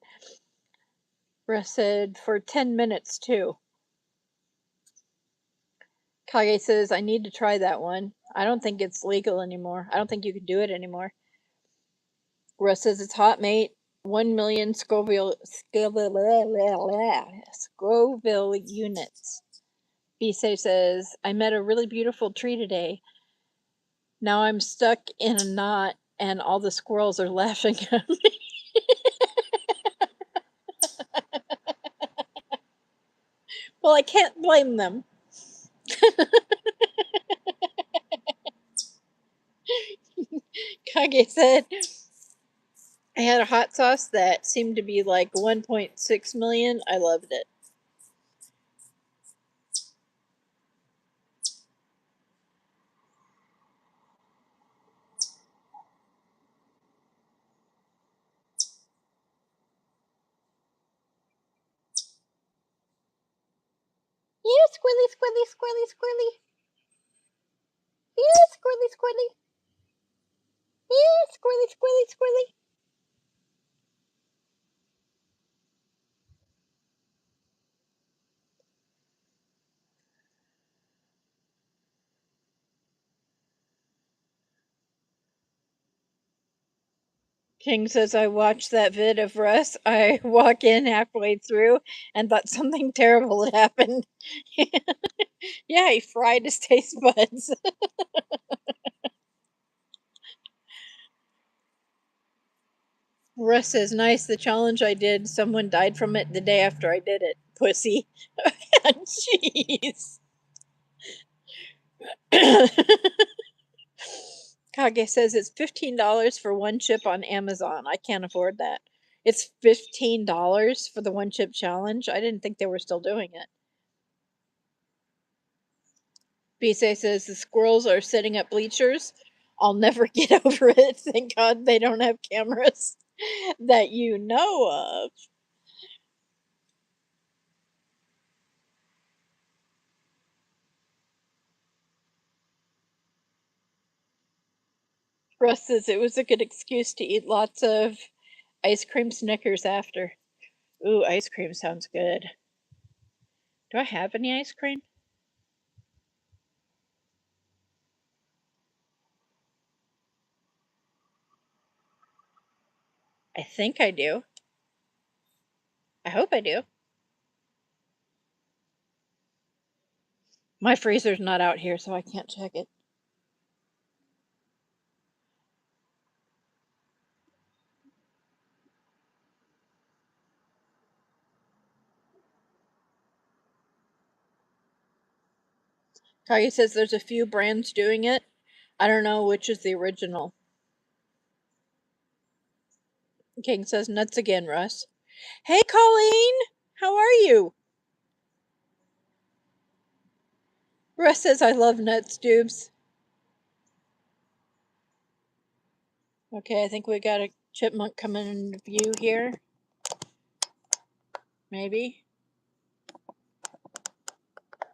Russ said, for 10 minutes, too. Kage says, I need to try that one. I don't think it's legal anymore. I don't think you can do it anymore. Russ says, it's hot, mate. 1 million Scoville units. Bisei says, I met a really beautiful tree today. Now I'm stuck in a knot and all the squirrels are laughing at me. Well, I can't blame them. Kage said, I had a hot sauce that seemed to be like 1.6 million. I loved it. Yeah, squirrely, squirrely, squirrely, squirrely. Yeah, squirrely, squirrely. Yeah, squirrely, squirrely, squirrely. King says, I watched that vid of Russ. I walk in halfway through and thought something terrible had happened. Yeah, he fried his taste buds. Russ says, nice, the challenge I did, someone died from it the day after I did it. Pussy. Jeez. Kage says it's $15 for one chip on Amazon. I can't afford that. It's $15 for the one chip challenge. I didn't think they were still doing it. Bisei says the squirrels are setting up bleachers. I'll never get over it. Thank God they don't have cameras that you know of. Russ says it was a good excuse to eat lots of ice cream Snickers after. Ooh, ice cream sounds good. Do I have any ice cream? I think I do. I hope I do. My freezer's not out here, so I can't check it. Kage says there's a few brands doing it. I don't know which is the original. King says nuts again, Russ. Hey, Colleen! How are you? Russ says I love nuts, Dubes. Okay, I think we got a chipmunk coming into view here. Maybe.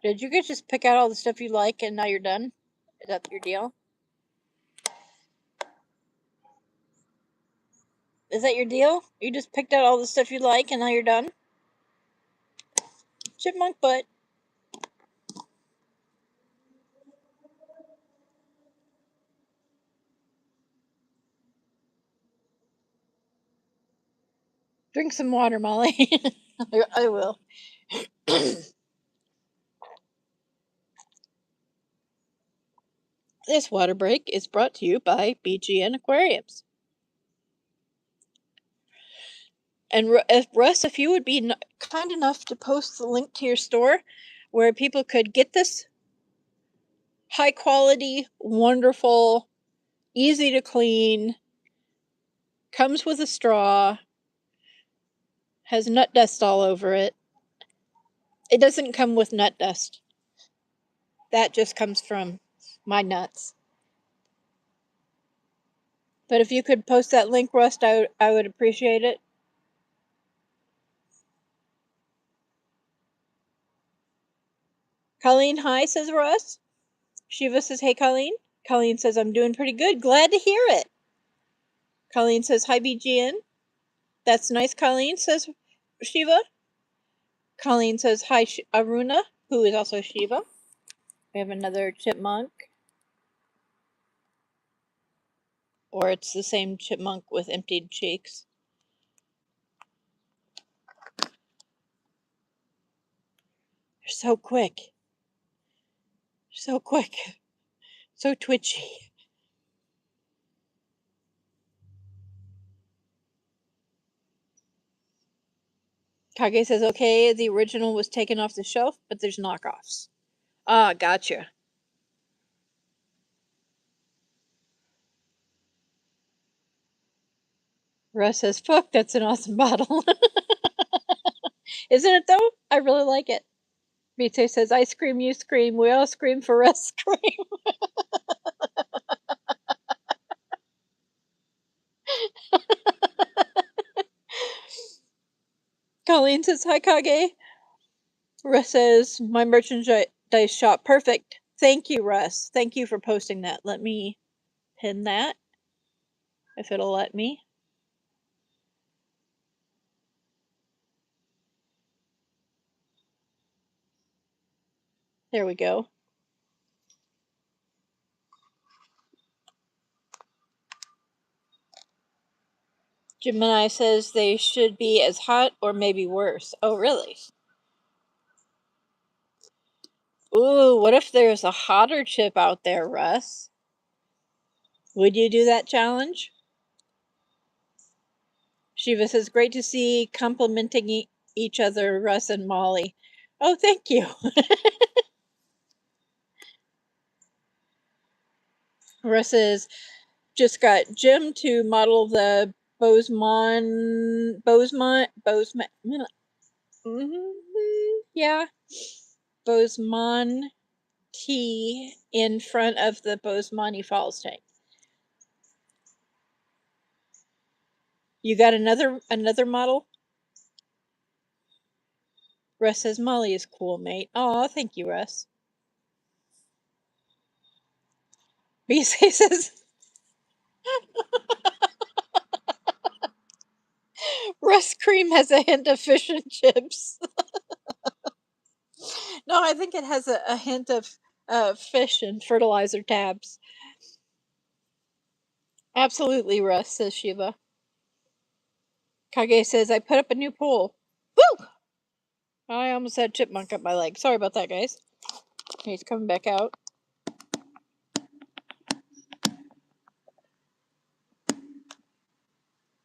Did you guys just pick out all the stuff you like and now you're done? Is that your deal? Is that your deal? You just picked out all the stuff you like and now you're done? Chipmunk butt. Drink some water, Molly. I will. This water break is brought to you by BGN Aquariums. And Russ, if you would be kind enough to post the link to your store where people could get this high quality, wonderful, easy to clean, comes with a straw, has nut dust all over it. It doesn't come with nut dust. That just comes from my nuts. But if you could post that link, Rust, I would appreciate it. Colleen, hi, says Russ. Shiva says, hey, Colleen. Colleen says, I'm doing pretty good. Glad to hear it. Colleen says, hi, BGN. That's nice, Colleen, says Shiva. Colleen says, hi, Aruna, who is also Shiva. We have another chipmunk. Or it's the same chipmunk with emptied cheeks. They're so quick. So quick. So twitchy. Kage says, okay, the original was taken off the shelf, but there's knockoffs. Ah, gotcha. Russ says, fuck, that's an awesome bottle. Isn't it, though? I really like it. Vite says, I scream, you scream. We all scream for Russ scream. Colleen says, hi, Kage. Russ says, my merchandise shop. Perfect. Thank you, Russ. Thank you for posting that. Let me pin that, if it'll let me. There we go. Gemini says they should be as hot or maybe worse. Oh, really? Ooh, what if there's a hotter chip out there, Russ? Would you do that challenge? Shiva says, great to see complimenting each other, Russ and Molly. Oh, thank you. Russ says, just got Jim to model the Bozeman, yeah, Bozeman tea in front of the Bozeman Falls tank. You got another model? Russ says, Molly is cool, mate. Oh, thank you, Russ. BC says, Russ cream has a hint of fish and chips. No, I think it has a hint of fish and fertilizer tabs. Absolutely, Russ, says Shiva. Kage says, I put up a new pool. Woo! I almost had chipmunk up my leg. Sorry about that, guys. He's coming back out.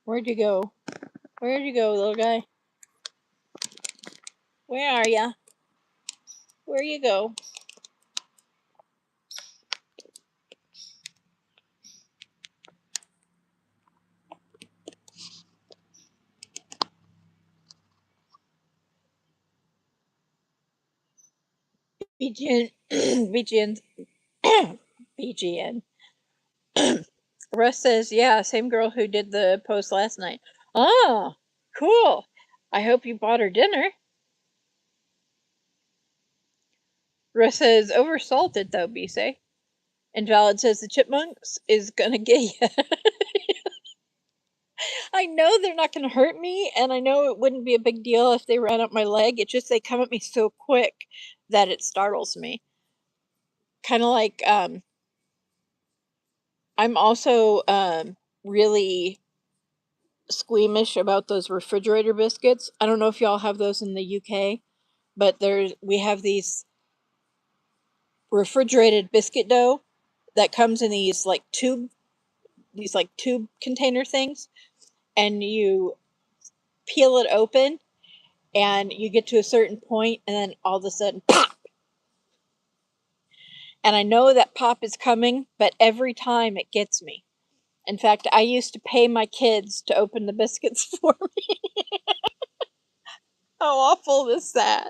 Where'd you go? Where'd you go, little guy? Where are ya? Where you go? BGN. BGN. BGN. Russ says, yeah, same girl who did the post last night. Oh, cool. I hope you bought her dinner. Russ says, oversalted though, Bisay. Invalid says, the chipmunks is gonna get you. I know they're not gonna hurt me, and I know it wouldn't be a big deal if they ran up my leg. It's just they come at me so quick that it startles me. Kind of like, I'm also really squeamish about those refrigerator biscuits. I don't know if y'all have those in the UK, but we have these refrigerated biscuit dough that comes in these like tube container things, and you peel it open, and you get to a certain point, and then all of a sudden, pop! And I know that pop is coming, but every time it gets me. In fact, I used to pay my kids to open the biscuits for me. How awful is that?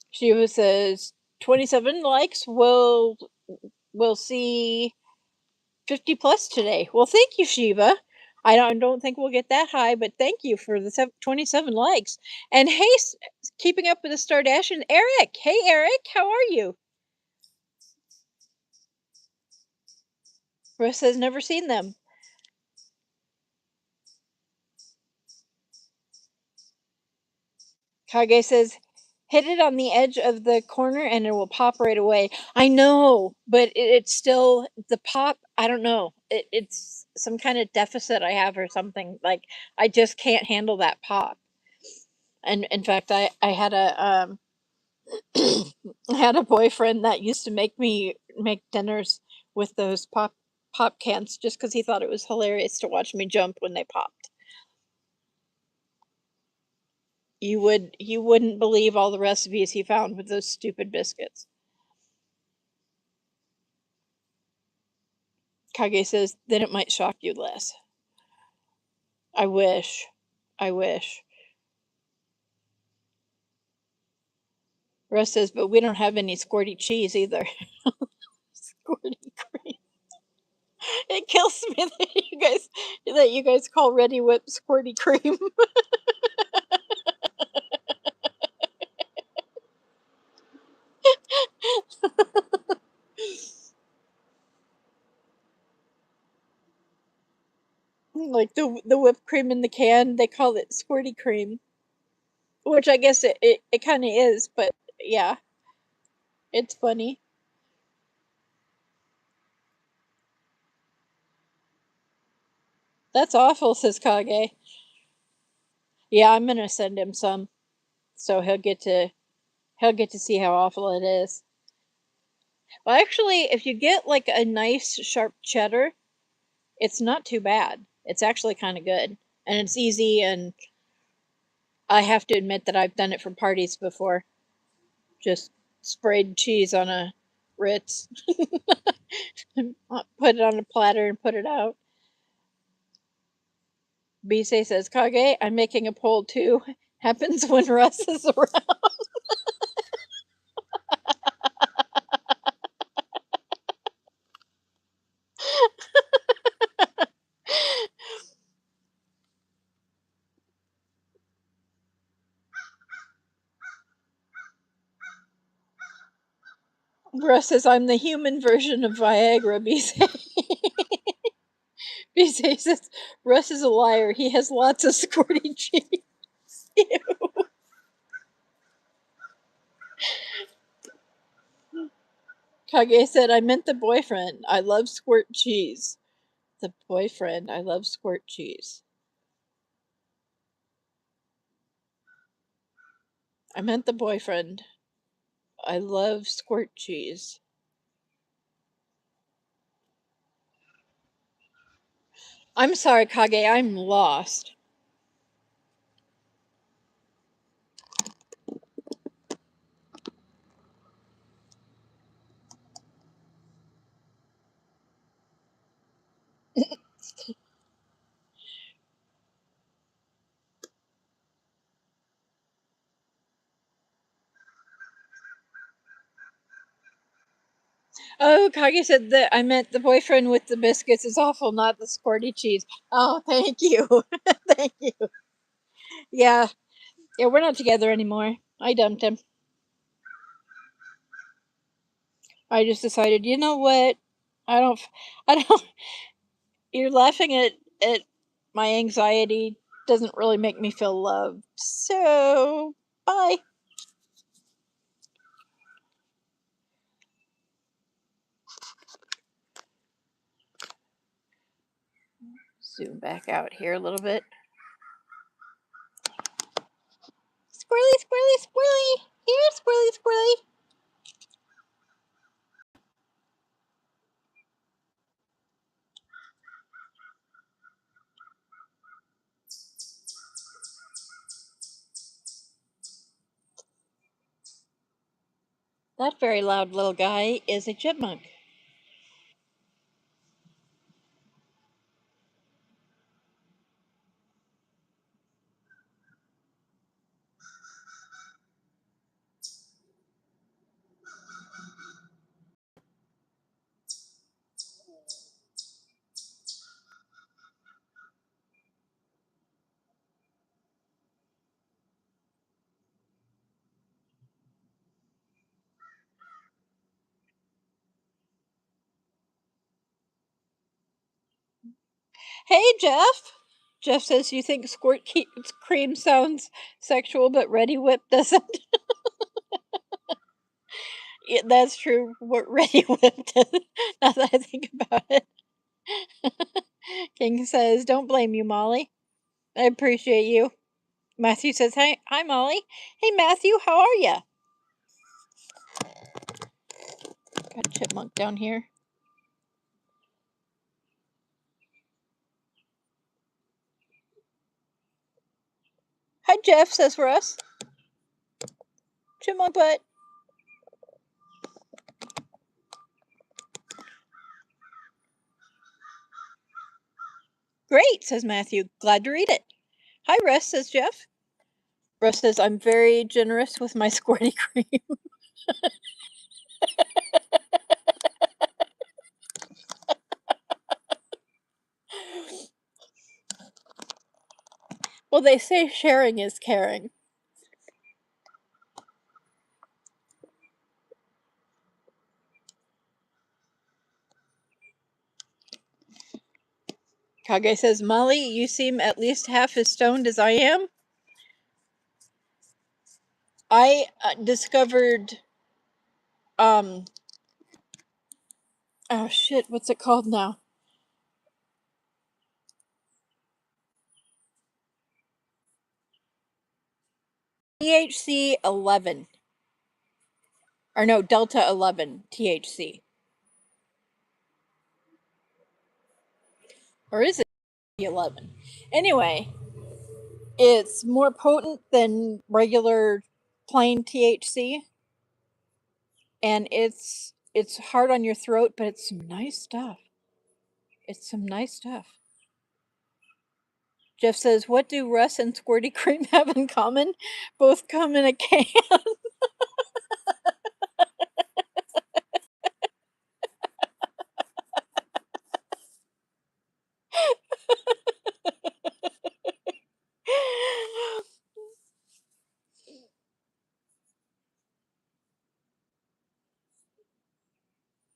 Shiva says 27 likes. We'll see 50 plus today. Well, thank you, Shiva. I don't think we'll get that high, but thank you for the 27 likes. And hey, keeping up with the Stardash and Eric. Hey, Eric, how are you? Russ has never seen them. Kage says, hit it on the edge of the corner and it will pop right away. I know, but it's still the pop. I don't know. It's some kind of deficit I have or something. Like, I just can't handle that pop. And in fact, I had I had a boyfriend that used to make me make dinners with those pop cans just because he thought it was hilarious to watch me jump when they popped. You wouldn't believe all the recipes he found with those stupid biscuits. Kage says, then it might shock you less. I wish. I wish. Russ says, but we don't have any squirty cheese either. Squirty cream. It kills me that you guys call Ready Whip squirty cream. Like the whipped cream in the can, they call it squirty cream. Which I guess it kind of is, but yeah, it's funny. That's awful, says Kage. Yeah, I'm gonna send him some, so he'll get to see how awful it is. Well, actually, if you get like a nice sharp cheddar, it's not too bad. It's actually kind of good, and it's easy. And I have to admit that I've done it for parties before. Just sprayed cheese on a Ritz, put it on a platter, and put it out. Bisei says, Kage, I'm making a poll too. Happens when Russ is around. Russ says, I'm the human version of Viagra, Bisei. Bisei says, Russ is a liar. He has lots of squirty cheese. Ew. Kage said, I meant the boyfriend. I love squirt cheese. The boyfriend. I love squirt cheese. I meant the boyfriend. I love squirt cheese. I'm sorry, Kage. I'm lost. Oh, Kage said that I meant the boyfriend with the biscuits is awful, not the squirty cheese. Oh, thank you. Thank you. Yeah. Yeah, we're not together anymore. I dumped him. I just decided, you know what? I don't, I don't, you're laughing at my anxiety doesn't really make me feel loved. So, bye. Zoom back out here a little bit. Squirrely, squirrely, squirrely. Here, squirrely, squirrely. That very loud little guy is a chipmunk. Hey, Jeff! Jeff says you think cream sounds sexual, but Ready Whip doesn't. Yeah, that's true. What Ready Whip does. Now that I think about it. King says, "Don't blame you, Molly. I appreciate you." Matthew says, "Hi, Molly. Hey, Matthew, how are ya?" Got a chipmunk down here. Hi, Jeff, says Russ. Chipmunk butt. Great, says Matthew. Glad to read it. Hi, Russ, says Jeff. Russ says, "I'm very generous with my squirty cream." Well, they say sharing is caring. Kage says, "Molly, you seem at least half as stoned as I am." I discovered, oh shit, what's it called now? THC 11. Or no, Delta 11 THC. Or is it 11? Anyway, it's more potent than regular plain THC, and it's hard on your throat, but it's some nice stuff. It's some nice stuff. Jeff says, "What do Russ and Squirty Cream have in common? Both come in a can."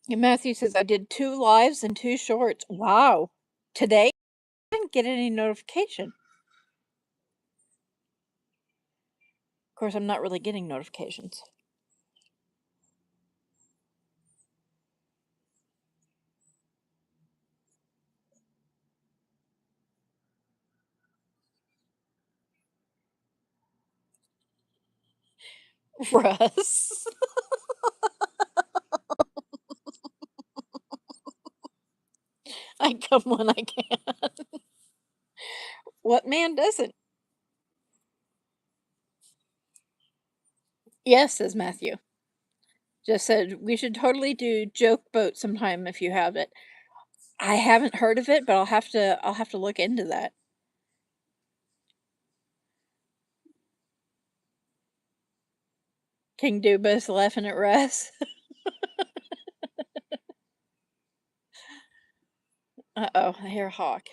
And Matthew says, "I did 2 lives and 2 shorts." Wow. Today? I didn't get any notification. Of course, I'm not really getting notifications. Russ. I come when I can. What man doesn't? Yes, says Matthew. Just said, "We should totally do Joke Boat sometime if you have it." I haven't heard of it, but I'll have to look into that. King Duba's laughing at Russ. Uh-oh, I hear a hawk.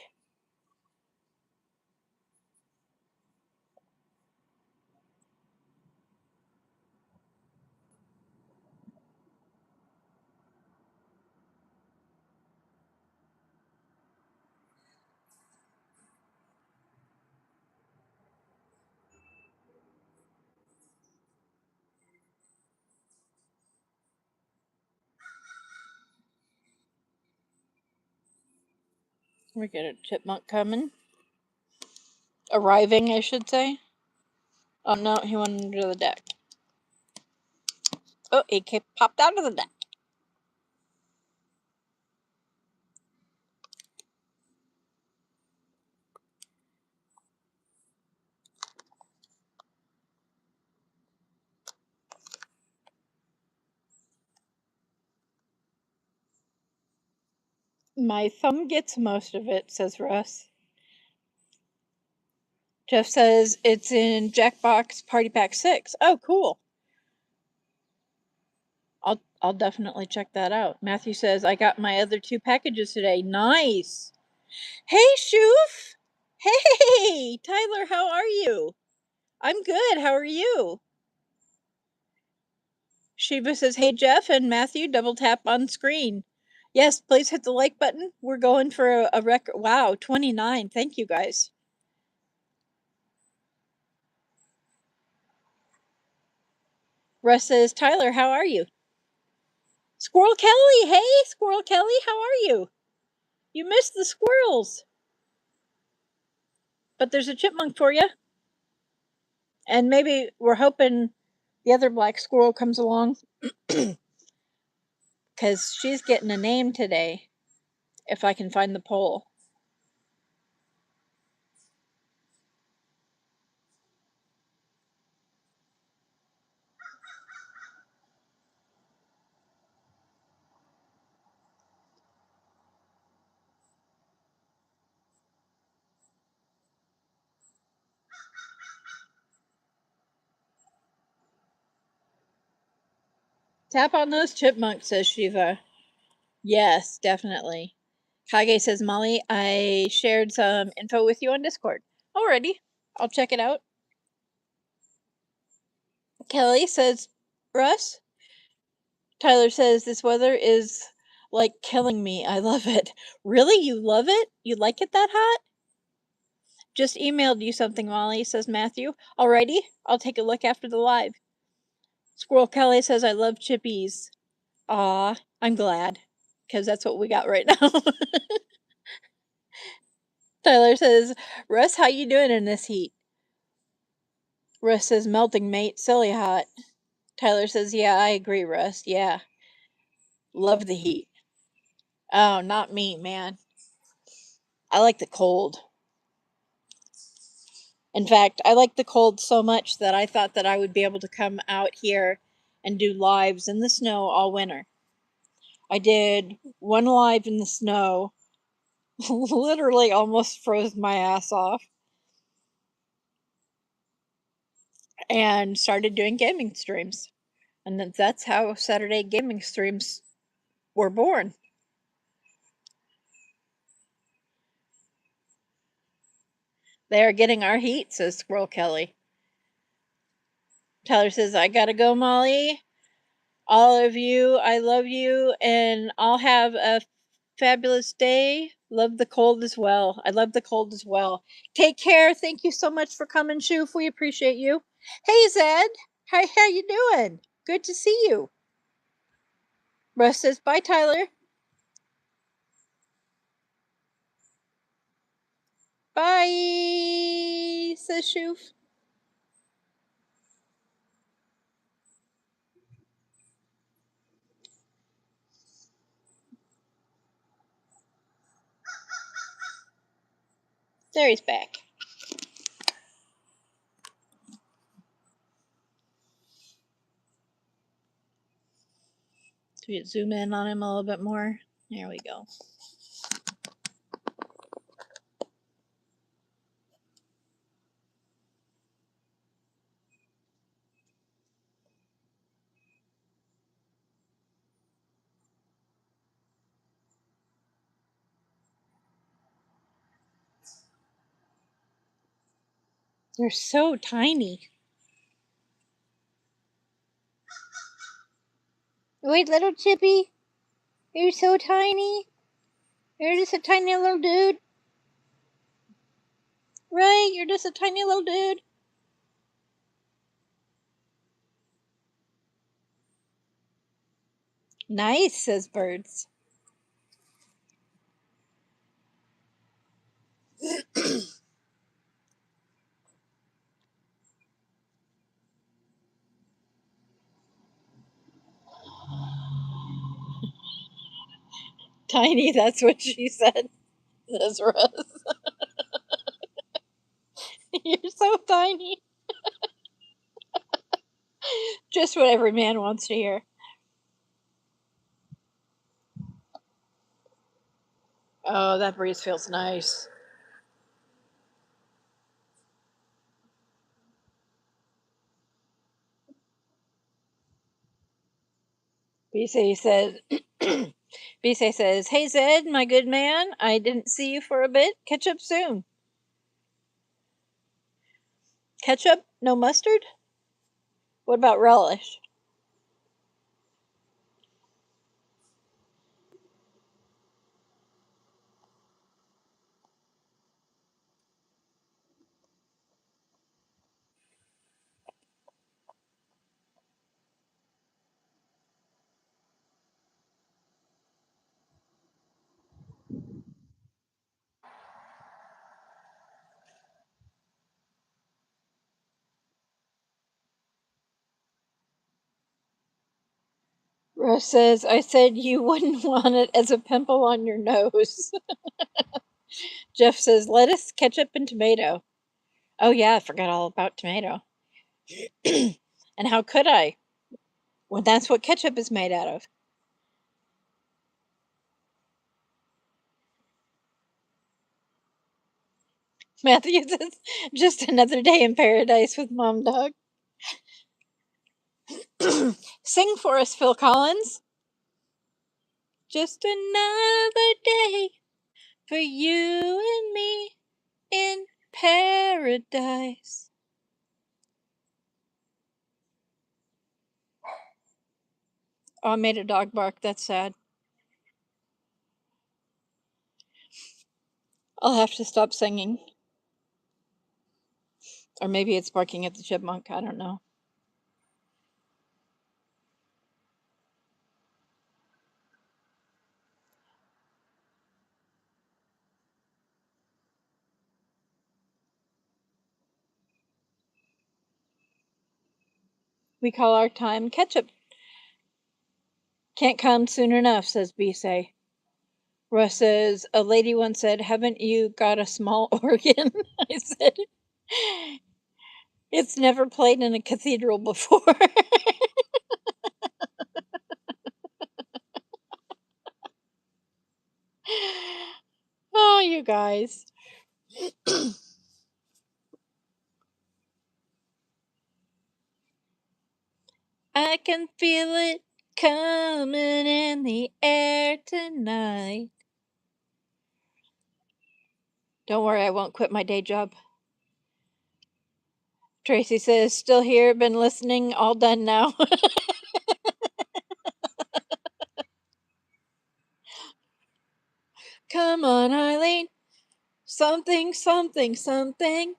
We get a chipmunk coming. Arriving, I should say. Oh no, he went under the deck. Oh, he popped out of the deck. My thumb gets most of it, says Russ. Jeff says it's in Jackbox Party Pack 6. Oh, cool. I'll definitely check that out. Matthew says I got my other 2 packages today. Nice. Hey, Shoof. Hey, Tyler, how are you? I'm good. How are you? Shiva says, hey, Jeff and Matthew, double tap on screen. Yes, please hit the like button. We're going for a record. Wow, 29. Thank you, guys. Russ says, Tyler, how are you? Squirrel Kelly. Hey, Squirrel Kelly, how are you? You missed the squirrels. But there's a chipmunk for you. And maybe we're hoping the other black squirrel comes along because she's getting a name today, if I can find the poll. Tap on those chipmunks, says Shiva. Yes, definitely. Kage says, Molly, I shared some info with you on Discord. Alrighty, I'll check it out. Kelly says, Russ. Tyler says, this weather is like killing me. I love it. Really? You love it? You like it that hot? Just emailed you something, Molly, says Matthew. Alrighty, I'll take a look after the live. Squirrel Kelly says, I love chippies. Aw, I'm glad, because that's what we got right now. Tyler says, Russ, how you doing in this heat? Russ says, melting, mate, silly hot. Tyler says, yeah, I agree, Russ. Yeah, love the heat. Oh, not me, man. I like the cold. In fact, I like the cold so much that I thought that I would be able to come out here and do lives in the snow all winter. I did one live in the snow, literally almost froze my ass off, and started doing gaming streams. And that's how Saturday gaming streams were born. They are getting our heat, says Squirrel Kelly. Tyler says, I gotta go, Molly. All of you, I love you, and I'll have a fabulous day. Love the cold as well. I love the cold as well. Take care. Thank you so much for coming, Shoof. We appreciate you. Hey, Zed. How you doing? Good to see you. Russ says, bye, Tyler. Bye, says Shoof. There he's back. So we zoom in on him a little bit more. There we go. They're so tiny. Wait, little Chippy, you're so tiny. You're just a tiny little dude. Right, you're just a tiny little dude. Nice, says Birds. Tiny, that's what she said. Says Russ. You're so tiny. Just what every man wants to hear. Oh, that breeze feels nice. Bisay says, Bisay says, "Hey Zed, my good man, I didn't see you for a bit. Catch up soon." Ketchup, no mustard? What about relish? Russ says, "I said you wouldn't want it as a pimple on your nose." Jeff says, "Lettuce, ketchup, and tomato." Oh, yeah, I forgot all about tomato. And how could I? Well, that's what ketchup is made out of. Matthew says, "Just another day in paradise with Mom Dog." Sing for us, Phil Collins. Just another day for you and me in paradise. Oh, I made a dog bark. That's sad. I'll have to stop singing. Or maybe it's barking at the chipmunk. I don't know. We call our time ketchup. Can't come soon enough, says Bisay. Russ says, "A lady once said, 'Haven't you got a small organ?'" I said, "It's never played in a cathedral before." Oh, you guys. I can feel it coming in the air tonight. Don't worry, I won't quit my day job. Tracy says, "Still here, been listening, all done now." Come on, Eileen. Something, something, something.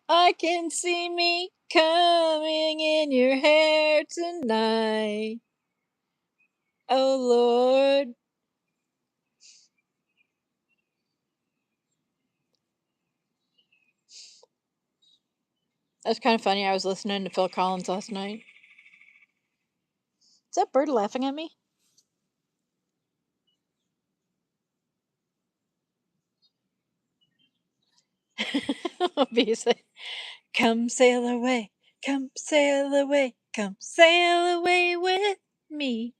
I can see me coming in your hair tonight. Oh, Lord. That's kind of funny. I was listening to Phil Collins last night. Is that bird laughing at me? Obviously. Come sail away, come sail away, come sail away with me.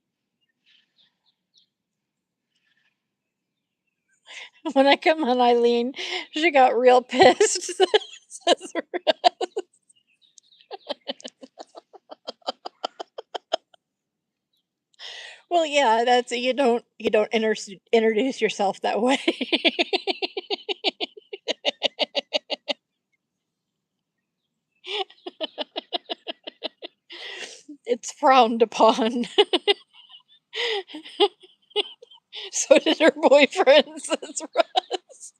When I come on Eileen, she got real pissed. Well, yeah, that's you don't introduce yourself that way. It's frowned upon. So did her boyfriend, says Russ.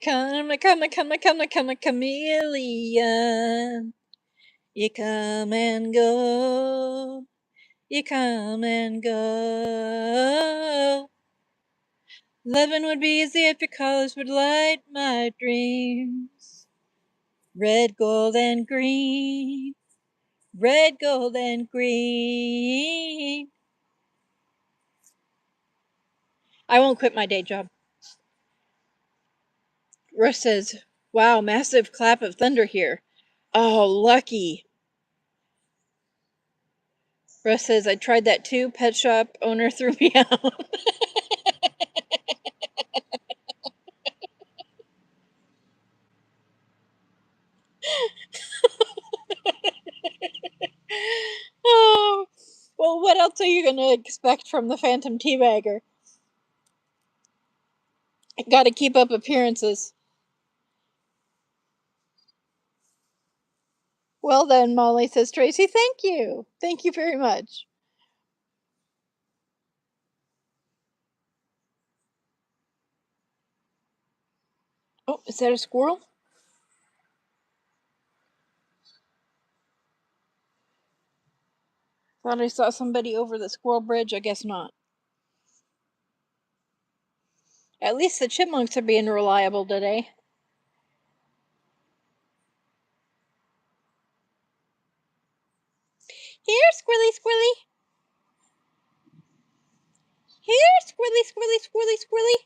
Come, chameleon. You come and go. You come and go. Loving would be easy if your colors would light my dreams. Red, gold, and green. Red, gold, and green. I won't quit my day job. Russ says, wow, massive clap of thunder here. Oh, lucky. Russ says, I tried that too. Pet shop owner threw me out. Oh, well, what else are you going to expect from the Phantom Teabagger? Got to keep up appearances. Well then, Molly, says Tracy, thank you. Thank you very much. Oh, is that a squirrel? Thought I saw somebody over the squirrel bridge. I guess not. At least the chipmunks are being reliable today. Here, squirrely, squirrely. Here, squirrely, squirrely, squirrely, squirrely.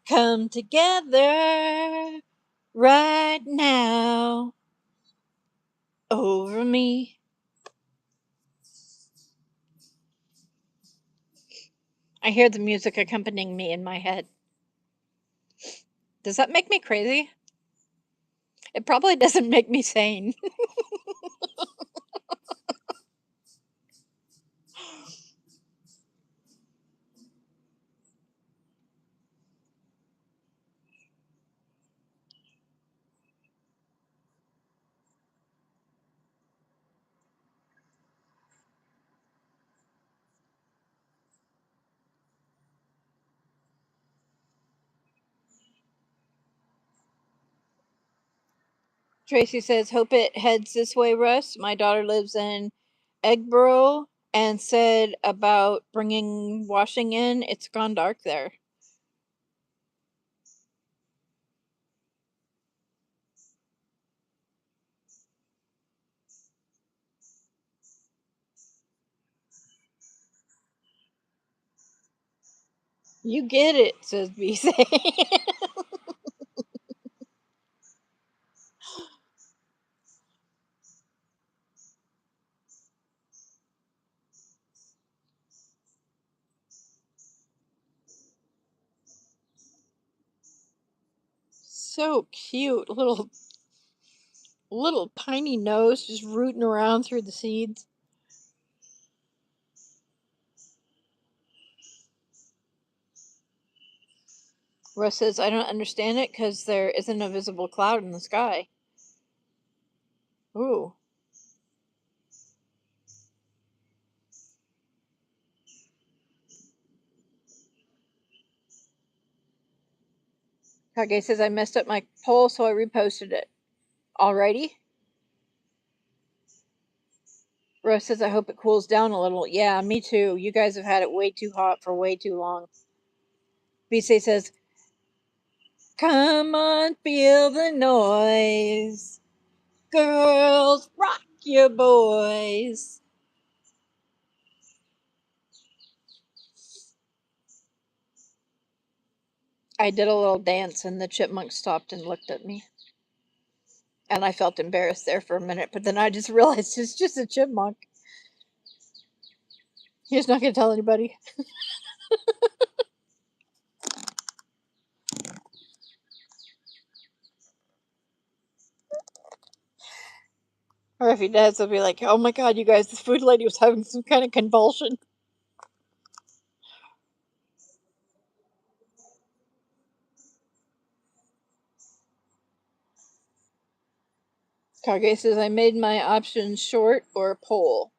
Come together right now over me. I hear the music accompanying me in my head. Does that make me crazy? It probably doesn't make me sane. Tracy says, hope it heads this way, Russ. My daughter lives in Eggborough and said about bringing washing in. It's gone dark there. You get it, says B. So cute. Little tiny nose just rooting around through the seeds. Russ says, I don't understand it because there isn't a visible cloud in the sky. Ooh. Kage says, I messed up my poll, so I reposted it. Alrighty. Russ says, I hope it cools down a little. Yeah, me too. You guys have had it way too hot for way too long. BC says, come on, feel the noise. Girls, rock your boys. I did a little dance and the chipmunk stopped and looked at me. And I felt embarrassed there for a minute, but then I just realized it's just a chipmunk. He's not going to tell anybody. if he does, he'll be like, oh my god, you guys, this food lady was having some kind of convulsion. Kage says, I made my options short or poll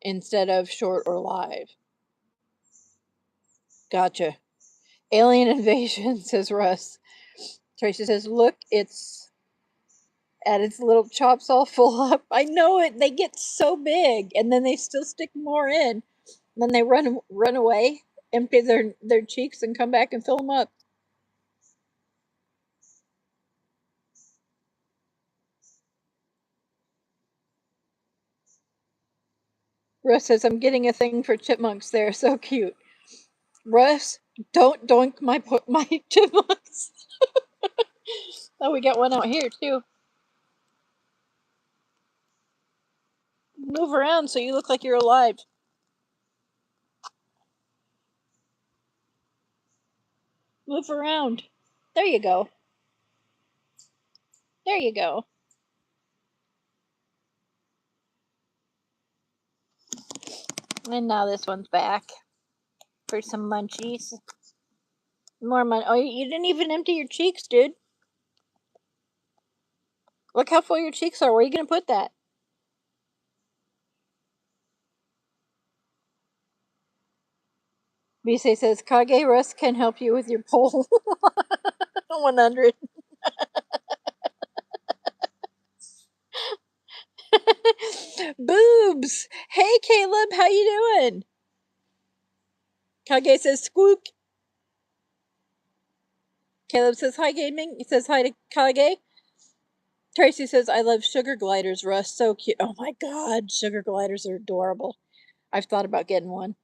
instead of short or live. Gotcha. Alien invasion, says Russ. Tracy says, look, it's at its little chops all full up. I know it. They get so big, and then they still stick more in. Then they run away, empty their cheeks, and come back and fill them up. Russ says, I'm getting a thing for chipmunks. They're so cute. Russ, don't doink my chipmunks. Oh, we got one out here, too. Move around so you look like you're alive. Move around. There you go. There you go. And now this one's back for some munchies. More munch. Oh, you didn't even empty your cheeks, dude. Look how full your cheeks are. Where are you going to put that? Bisei says, Kage Russ can help you with your poll. 100. Boobs! Hey, Caleb, how you doing? Kage says, squook. Caleb says, hi, gaming. He says, hi to Kage. Tracy says, I love sugar gliders, Russ. So cute. Oh my god, sugar gliders are adorable. I've thought about getting one.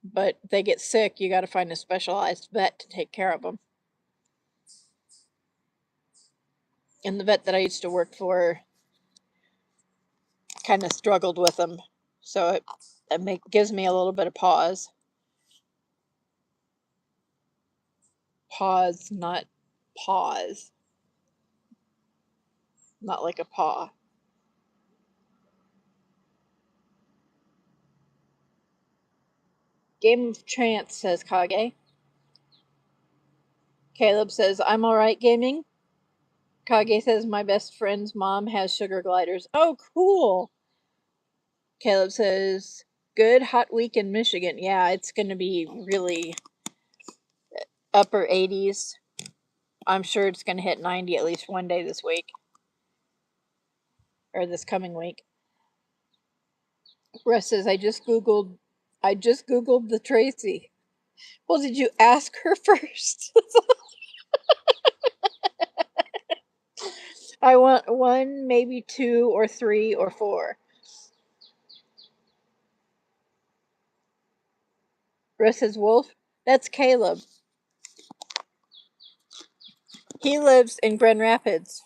But they get sick, you gotta find a specialized vet to take care of them. And the vet that I used to work for kind of struggled with them. So it gives me a little bit of pause. Pause, not pause. Not like a paw. Game of Trance, says Kage. Caleb says, I'm alright gaming. Kage says, my best friend's mom has sugar gliders. Oh, cool. Caleb says, good hot week in Michigan. Yeah, it's going to be really upper 80s. I'm sure it's going to hit 90 at least one day this week. Or this coming week. Russ says, I just Googled the Tracy. Well, did you ask her first? I want one, maybe two, or three, or four. Russ says, Wolf? That's Caleb. He lives in Grand Rapids,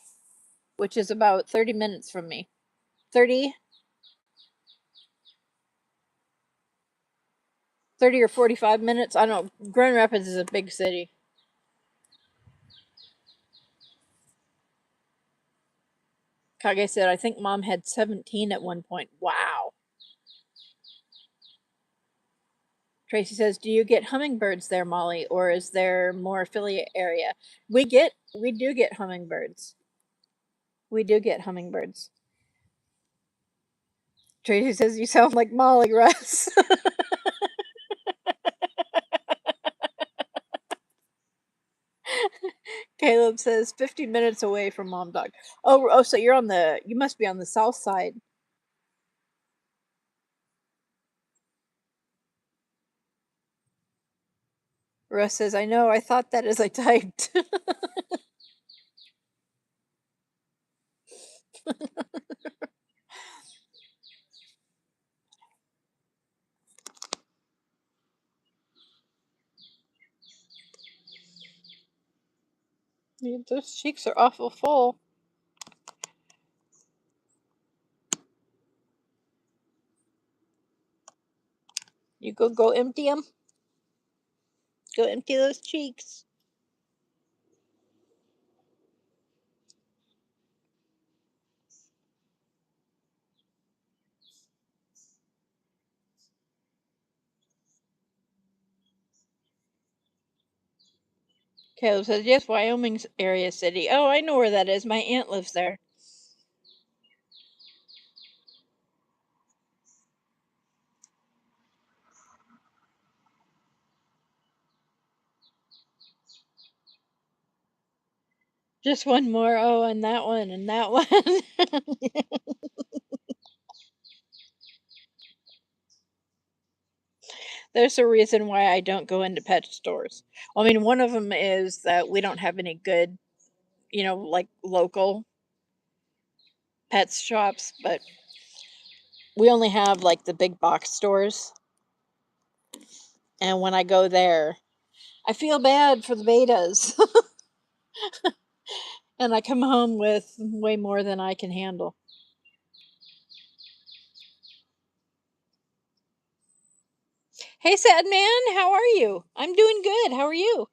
which is about 30 minutes from me. 30 or 45 minutes. I don't know. Grand Rapids is a big city. Kage said, I think mom had 17 at one point. Wow. Tracy says, do you get hummingbirds there, Molly, or is there more affiliate area? We do get hummingbirds. We do get hummingbirds. Tracy says, you sound like Molly, Russ. Caleb says 50 minutes away from Mom Dog. Oh, so you must be on the south side. Russ says, I know, I thought that as I typed. Those cheeks are awful full. You go empty them. Go empty those cheeks. Caleb says, yes, Wyoming's area city. Oh, I know where that is. My aunt lives there. Just one more. Oh, and that one, and that one. There's a reason why I don't go into pet stores. I mean, one of them is that we don't have any good, like local pet shops, but we only have like the big box stores. And when I go there, I feel bad for the betas. And I come home with way more than I can handle. Hey, sad man, how are you? I'm doing good. How are you?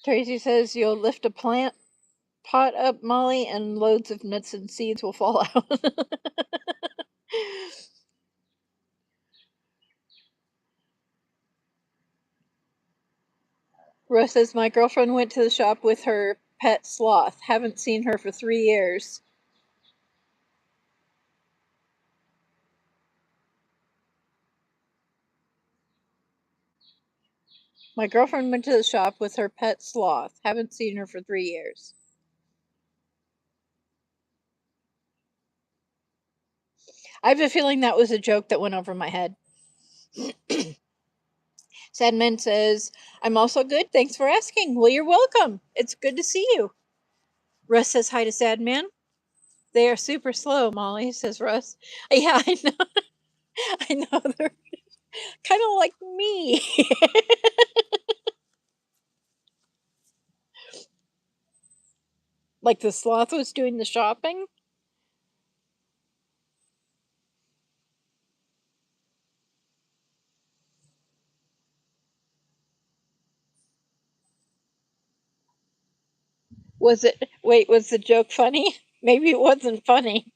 Tracy says you'll lift a plant pot up, Molly, and loads of nuts and seeds will fall out. Rose says my girlfriend went to the shop with her pet sloth. Haven't seen her for 3 years. My girlfriend went to the shop with her pet sloth. Haven't seen her for 3 years. I have a feeling that was a joke that went over my head. Sadman says, I'm also good. Thanks for asking. Well, you're welcome. It's good to see you. Russ says hi to Sadman. They are super slow, Molly, says Russ. Yeah, I know. I know. They're kind of like me. Like the sloth was doing the shopping. Was the joke funny? Maybe it wasn't funny.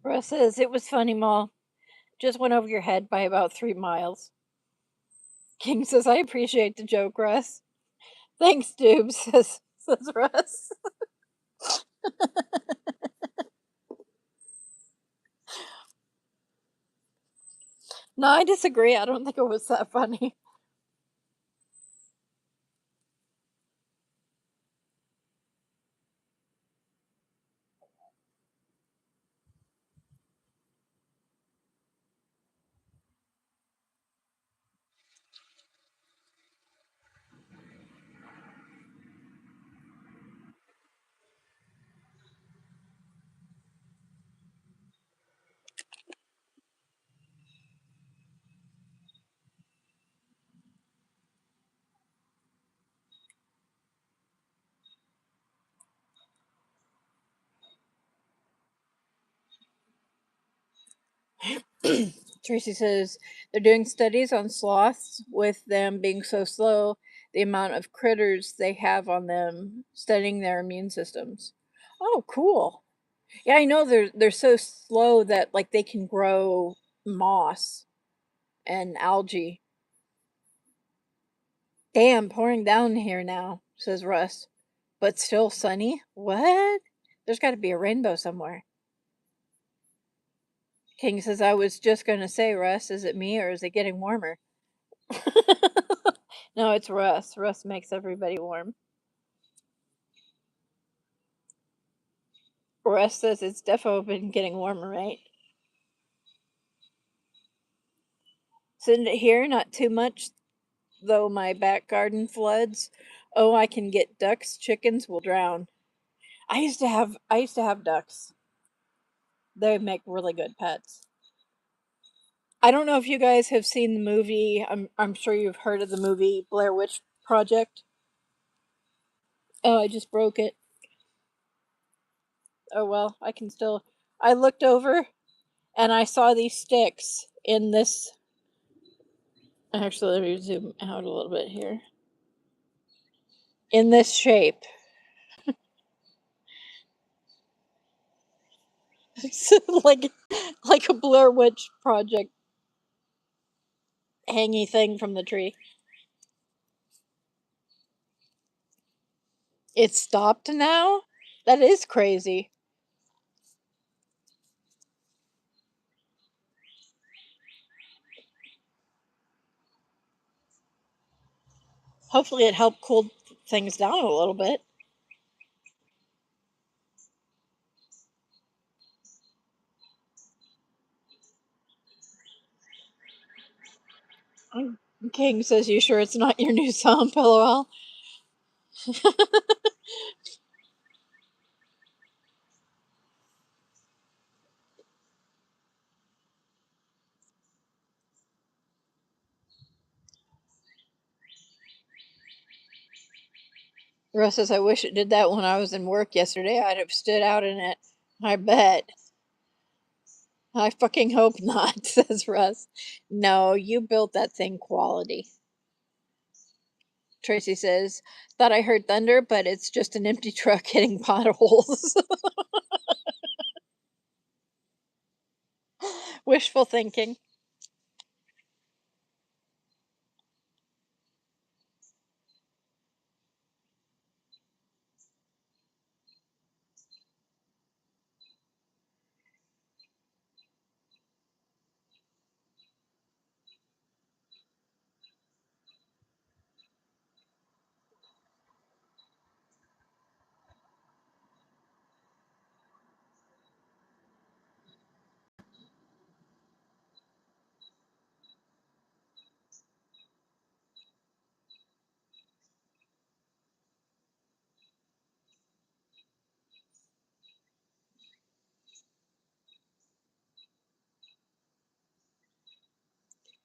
Russ says, it was funny, Mall. Just went over your head by about 3 miles. King says, I appreciate the joke, Russ. Thanks, Doob, says Russ. No, I disagree. I don't think it was that funny. Tracy says they're doing studies on sloths with them being so slow, the amount of critters they have on them, studying their immune systems. Oh, cool. Yeah, I know they're so slow that like they can grow moss and algae. Damn, pouring down here now, says Russ. But still sunny? What? There's got to be a rainbow somewhere. King says, I was just going to say, Russ, is it me or is it getting warmer? No, it's Russ. Russ makes everybody warm. Russ says it's definitely been getting warmer, right? Send it here, not too much, though my back garden floods. Oh, I can get ducks, chickens will drown. I used to have ducks. They make really good pets. I don't know if you guys have seen the movie. I'm sure you've heard of the movie Blair Witch Project. Oh, I just broke it. Oh well, I can still. I looked over and I saw these sticks in this. Actually, let me zoom out a little bit here. In this shape. like like a Blair Witch Project hangy thing from the tree. It stopped now? That is crazy. Hopefully it helped cool things down a little bit. King says, you sure it's not your new song, LOL? Russ says, I wish it did that when I was in work yesterday. I'd have stood out in it. I bet. I fucking hope not, says Russ. No, you built that thing quality. Tracy says, thought I heard thunder, but it's just an empty truck hitting potholes. Wishful thinking.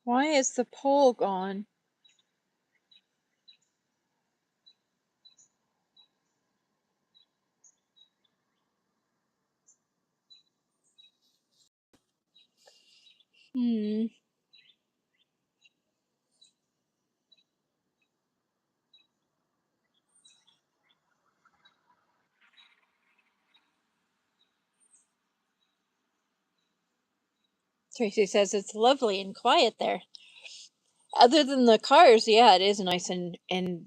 Why is the pole gone? Hmm. Tracy says it's lovely and quiet there. Other than the cars, yeah, it is nice and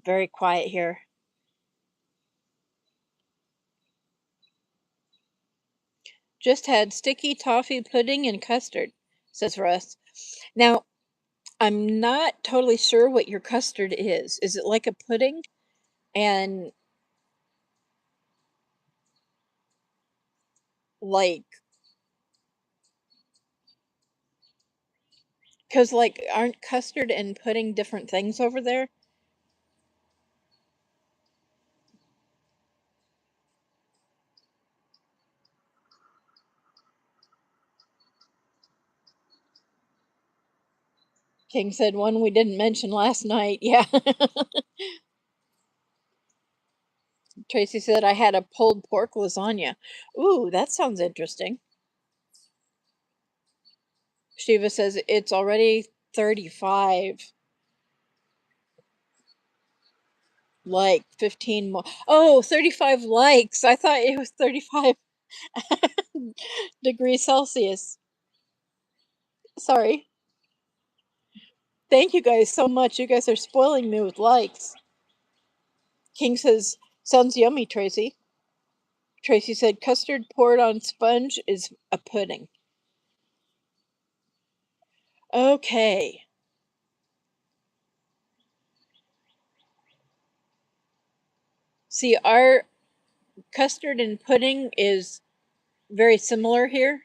very quiet here. Just had sticky toffee pudding and custard, says Russ. Now, I'm not totally sure what your custard is. Is it like a pudding? And like, because like, aren't custard and pudding different things over there? King said one we didn't mention last night. Yeah. Tracy said I had a pulled pork lasagna. Ooh, that sounds interesting. Shiva says it's already 35. Like 15 more. Oh, 35 likes. I thought it was 35 degrees Celsius. Sorry. Thank you guys so much. You guys are spoiling me with likes. King says, sounds yummy, Tracy. Tracy said, custard poured on sponge is a pudding. Okay. See, our custard and pudding is very similar here.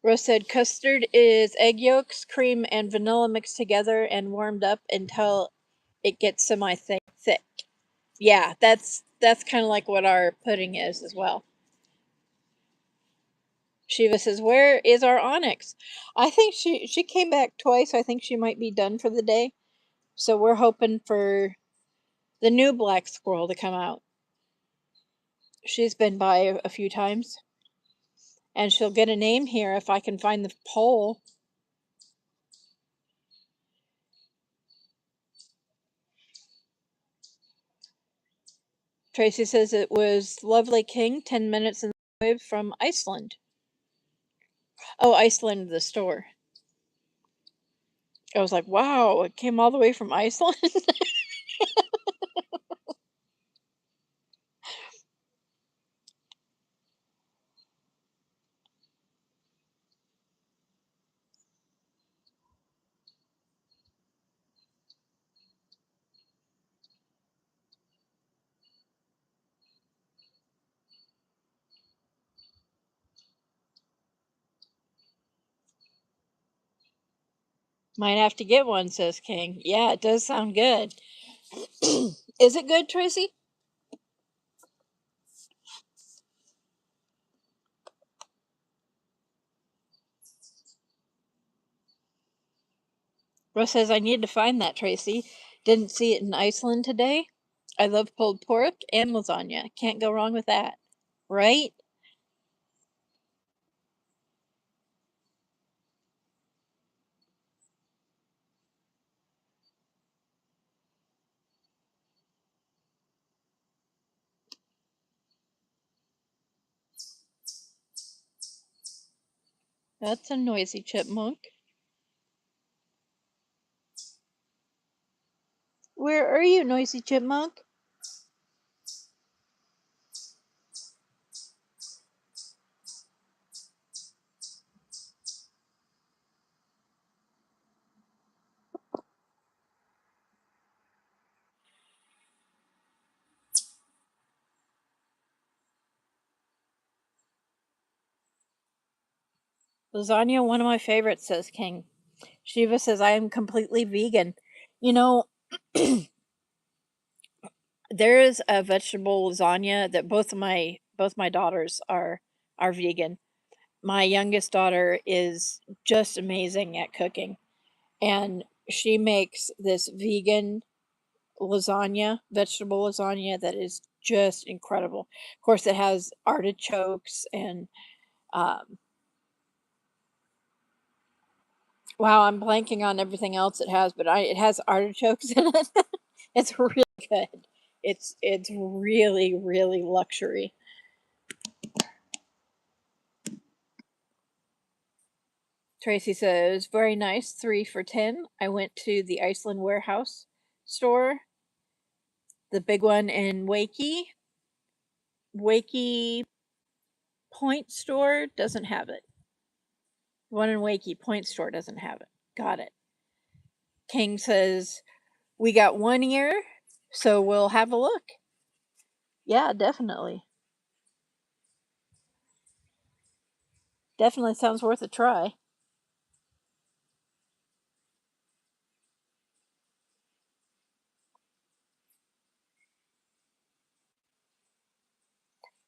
Rose said custard is egg yolks, cream, and vanilla mixed together and warmed up until it gets semi thick. Yeah, that's kind of like what our pudding is as well. Shiva says, "Where is our onyx?" I think she came back twice. I think she might be done for the day. So we're hoping for the new black squirrel to come out. She's been by a few times, and she'll get a name here if I can find the poll. Tracy says it was Lovely King, 10 minutes in the wave from Iceland. Oh, Iceland, the store. I was like, wow, it came all the way from Iceland. Might have to get one, says King. Yeah, it does sound good. Is it good, Tracy? Russ says, I need to find that, Tracy. Didn't see it in Iceland today. I love pulled pork and lasagna. Can't go wrong with that. Right? That's a noisy chipmunk. Where are you, noisy chipmunk? Lasagna, one of my favorites, says King. Shiva says, I am completely vegan. You know, there is a vegetable lasagna that both my daughters are vegan. My youngest daughter is just amazing at cooking, and she makes this vegan lasagna, vegetable lasagna that is just incredible. Of course, it has artichokes and um, wow, I'm blanking on everything else it has, but it has artichokes in it. It's really good. It's really really luxury. Tracy says, very nice, 3 for 10. I went to the Iceland warehouse store, the big one in Wakey. Wakey Point store doesn't have it. The one in Wakey Point store doesn't have it. Got it. King says, we got 1 year, so we'll have a look. Yeah, definitely. Definitely sounds worth a try.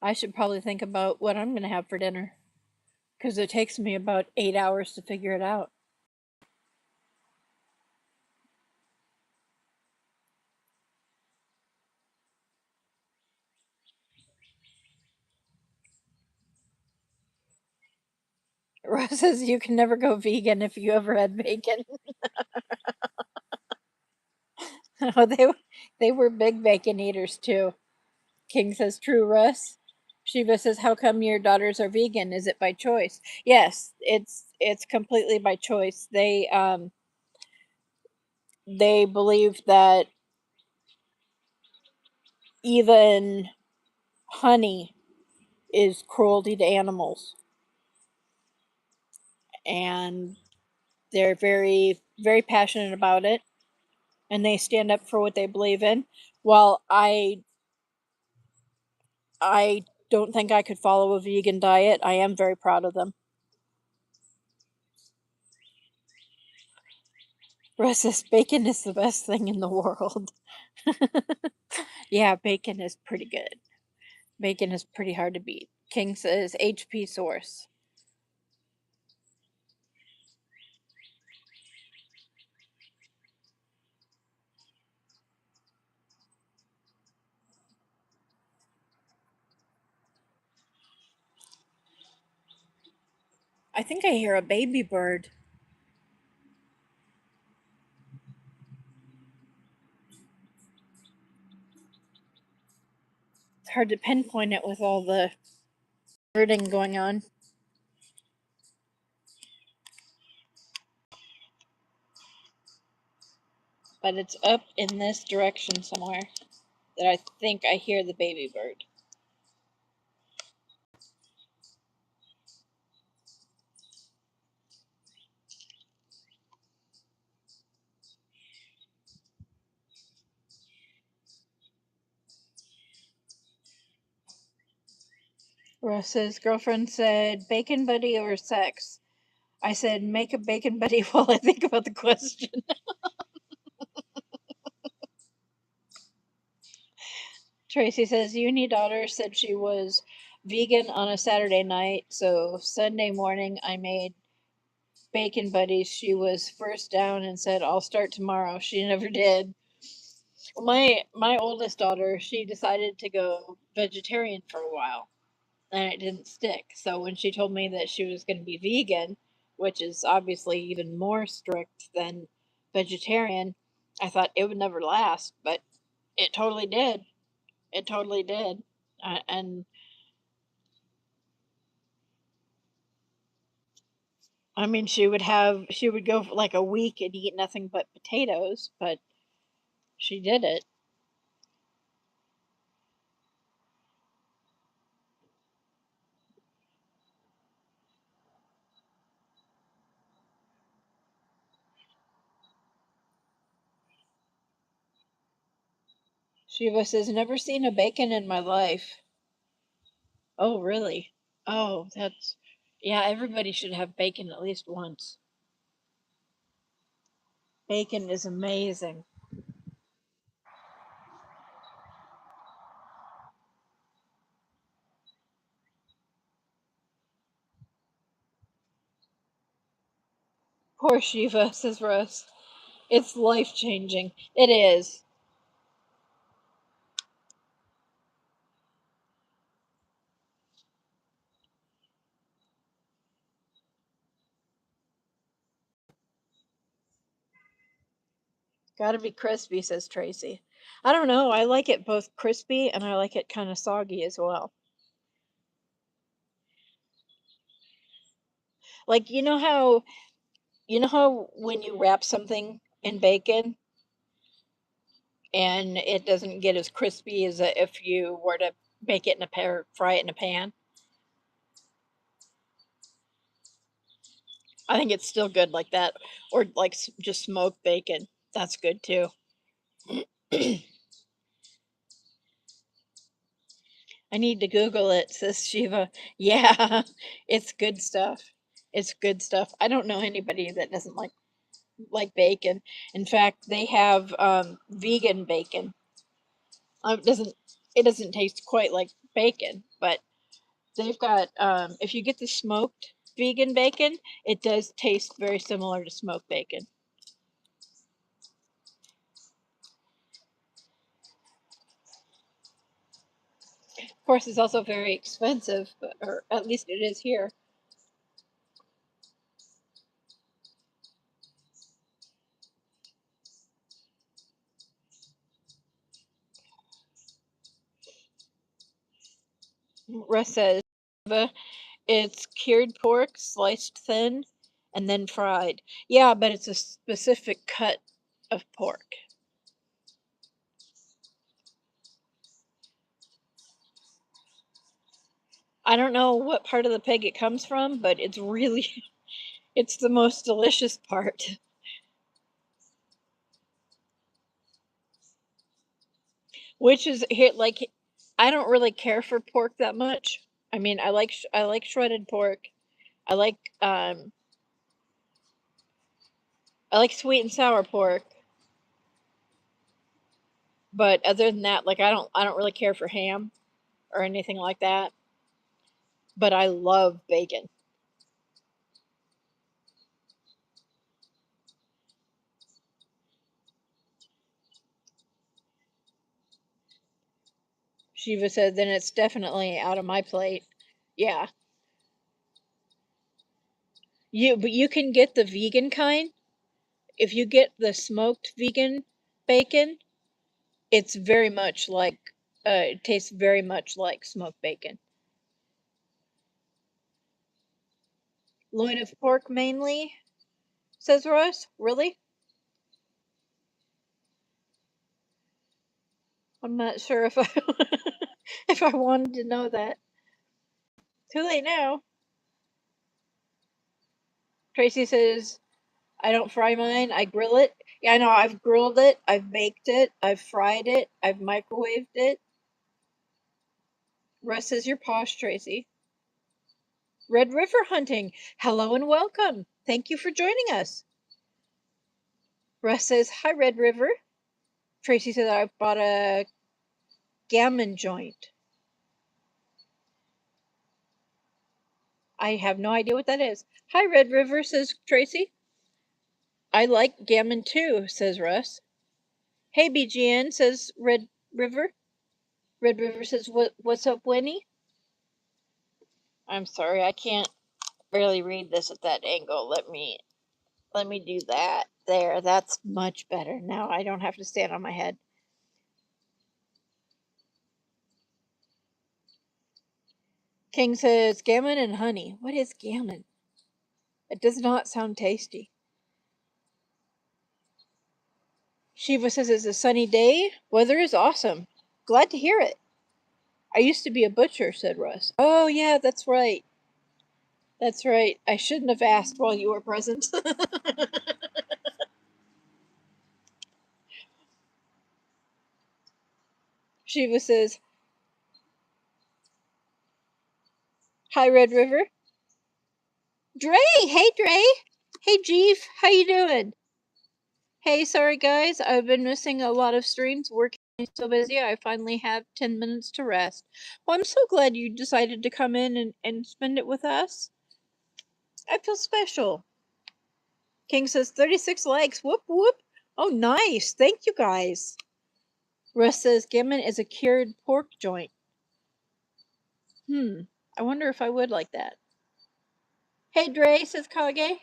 I should probably think about what I'm going to have for dinner because it takes me about 8 hours to figure it out. Rose says you can never go vegan if you ever had bacon. Oh, they were big bacon eaters too. King says, true, Russ. Shiva says, how come your daughters are vegan? Is it by choice? Yes, it's completely by choice. They believe that even honey is cruelty to animals, and they're very, very passionate about it, and they stand up for what they believe in. While I don't think I could follow a vegan diet, I am very proud of them. Russ says bacon is the best thing in the world. Yeah, bacon is pretty good. Bacon is pretty hard to beat. King says HP source. I think I hear a baby bird. It's hard to pinpoint it with all the birding going on. But it's up in this direction somewhere that I think I hear the baby bird. Russ's girlfriend said, bacon buddy or sex? I said, make a bacon buddy while I think about the question. Tracy says, Uni daughter said she was vegan on a Saturday night, so Sunday morning I made bacon buddies. She was first down and said, I'll start tomorrow. She never did. My oldest daughter, she decided to go vegetarian for a while, and it didn't stick. So when she told me that she was going to be vegan, which is obviously even more strict than vegetarian, I thought it would never last, but it totally did. It totally did. And I mean, she would go for like a week and eat nothing but potatoes, but she did it. Shiva says, never seen a bacon in my life. Oh, really? Oh, that's, yeah, everybody should have bacon at least once. Bacon is amazing. Poor Shiva, says Russ. It's life changing. It is. Gotta be crispy, says Tracy. I don't know. I like it both crispy and I like it kind of soggy as well. Like, you know how when you wrap something in bacon and it doesn't get as crispy as if you were to bake it in a pan or fry it in a pan? I think it's still good like that. Or like just smoked bacon. That's good too. I need to Google it, says Shiva. Yeah, it's good stuff. It's good stuff. I don't know anybody that doesn't like bacon. In fact, they have vegan bacon. It doesn't taste quite like bacon, but they've got if you get the smoked vegan bacon, it does taste very similar to smoked bacon. Of course, it's also very expensive, or at least it is here. Russ says it's cured pork, sliced thin, and then fried. Yeah, but it's a specific cut of pork. I don't know what part of the pig it comes from, but it's really, it's the most delicious part. Which is here, like, I don't really care for pork that much. I mean, I like shredded pork. I like um I like sweet and sour pork, but other than that, like I don't really care for ham or anything like that. But I love bacon. Shiva said, then it's definitely out of my plate. Yeah. But you can get the vegan kind. If you get the smoked vegan bacon, it's very much like it tastes very much like smoked bacon. Loin of pork mainly, says Russ. Really? I'm not sure if I if I wanted to know that. Too late now. Tracy says, I don't fry mine, I grill it. Yeah, I know, I've grilled it, I've baked it, I've fried it, I've microwaved it. Russ says, you're posh, Tracy. Red River hunting. Hello and welcome. Thank you for joining us. Russ says, hi, Red River. Tracy says, I bought a gammon joint. I have no idea what that is. Hi, Red River, says Tracy. I like gammon too, says Russ. Hey, BGN, says Red River. Red River says, what's up, Winnie? I'm sorry, I can't barely read this at that angle. Let me do that. There, that's much better. Now I don't have to stand on my head. King says, gammon and honey. What is gammon? It does not sound tasty. Shiva says it's a sunny day. Weather is awesome. Glad to hear it. I used to be a butcher, said Russ. Oh, yeah, that's right. That's right. I shouldn't have asked while you were present. Shiva says, hi, Red River. Dre! Hey, Dre! Hey, Jeef! How you doing? Hey, sorry guys, I've been missing a lot of streams, working so busy, I finally have 10 minutes to rest. Well, I'm so glad you decided to come in and spend it with us. I feel special. King says 36 likes, whoop whoop. Oh, nice, thank you guys. Russ says gammon is a cured pork joint. I wonder if I would like that. Hey Dre, says Kage.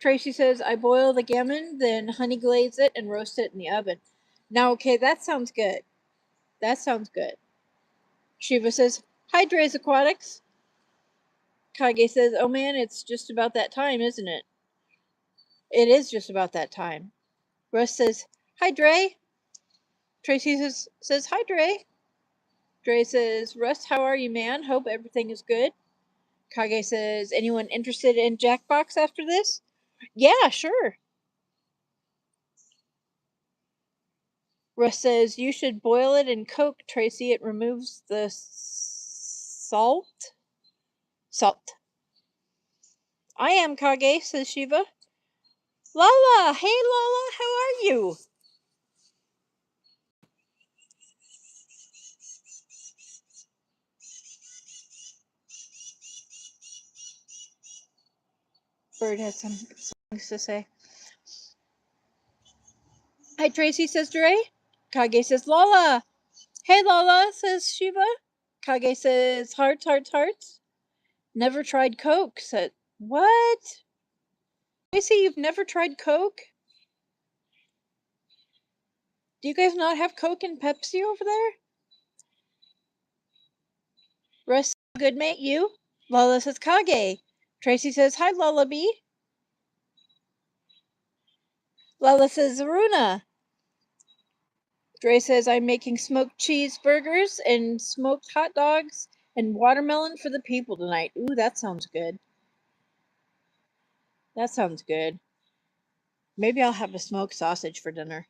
Tracy says, I boil the gammon, then honey glaze it and roast it in the oven. Now, okay, that sounds good. That sounds good. Shiva says, hi, Dre's Aquatics. Kage says, oh man, it's just about that time, isn't it? It is just about that time. Russ says, hi, Dre. Tracy says, hi, Dre. Dre says, Russ, how are you, man? Hope everything is good. Kage says, anyone interested in Jackbox after this? Yeah, sure. Russ says, you should boil it in Coke, Tracy. It removes the salt. Salt. I am Kage, says Shiva. Lala! Hey, Lala, how are you? Bird has some things to say. Hi, Tracy, says Dre. Kage says, Lala! Hey, Lala, says Shiva. Kage says, hearts, hearts, hearts. Never tried Coke, said, what? Tracy, you've never tried Coke? Do you guys not have Coke and Pepsi over there? Russ, good mate, you? Lala says, Kage. Tracy says, hi, Lala B. Lala says, Zaruna. Dre says, I'm making smoked cheeseburgers and smoked hot dogs And watermelon for the people tonight. Ooh, that sounds good. That sounds good. Maybe I'll have a smoked sausage for dinner.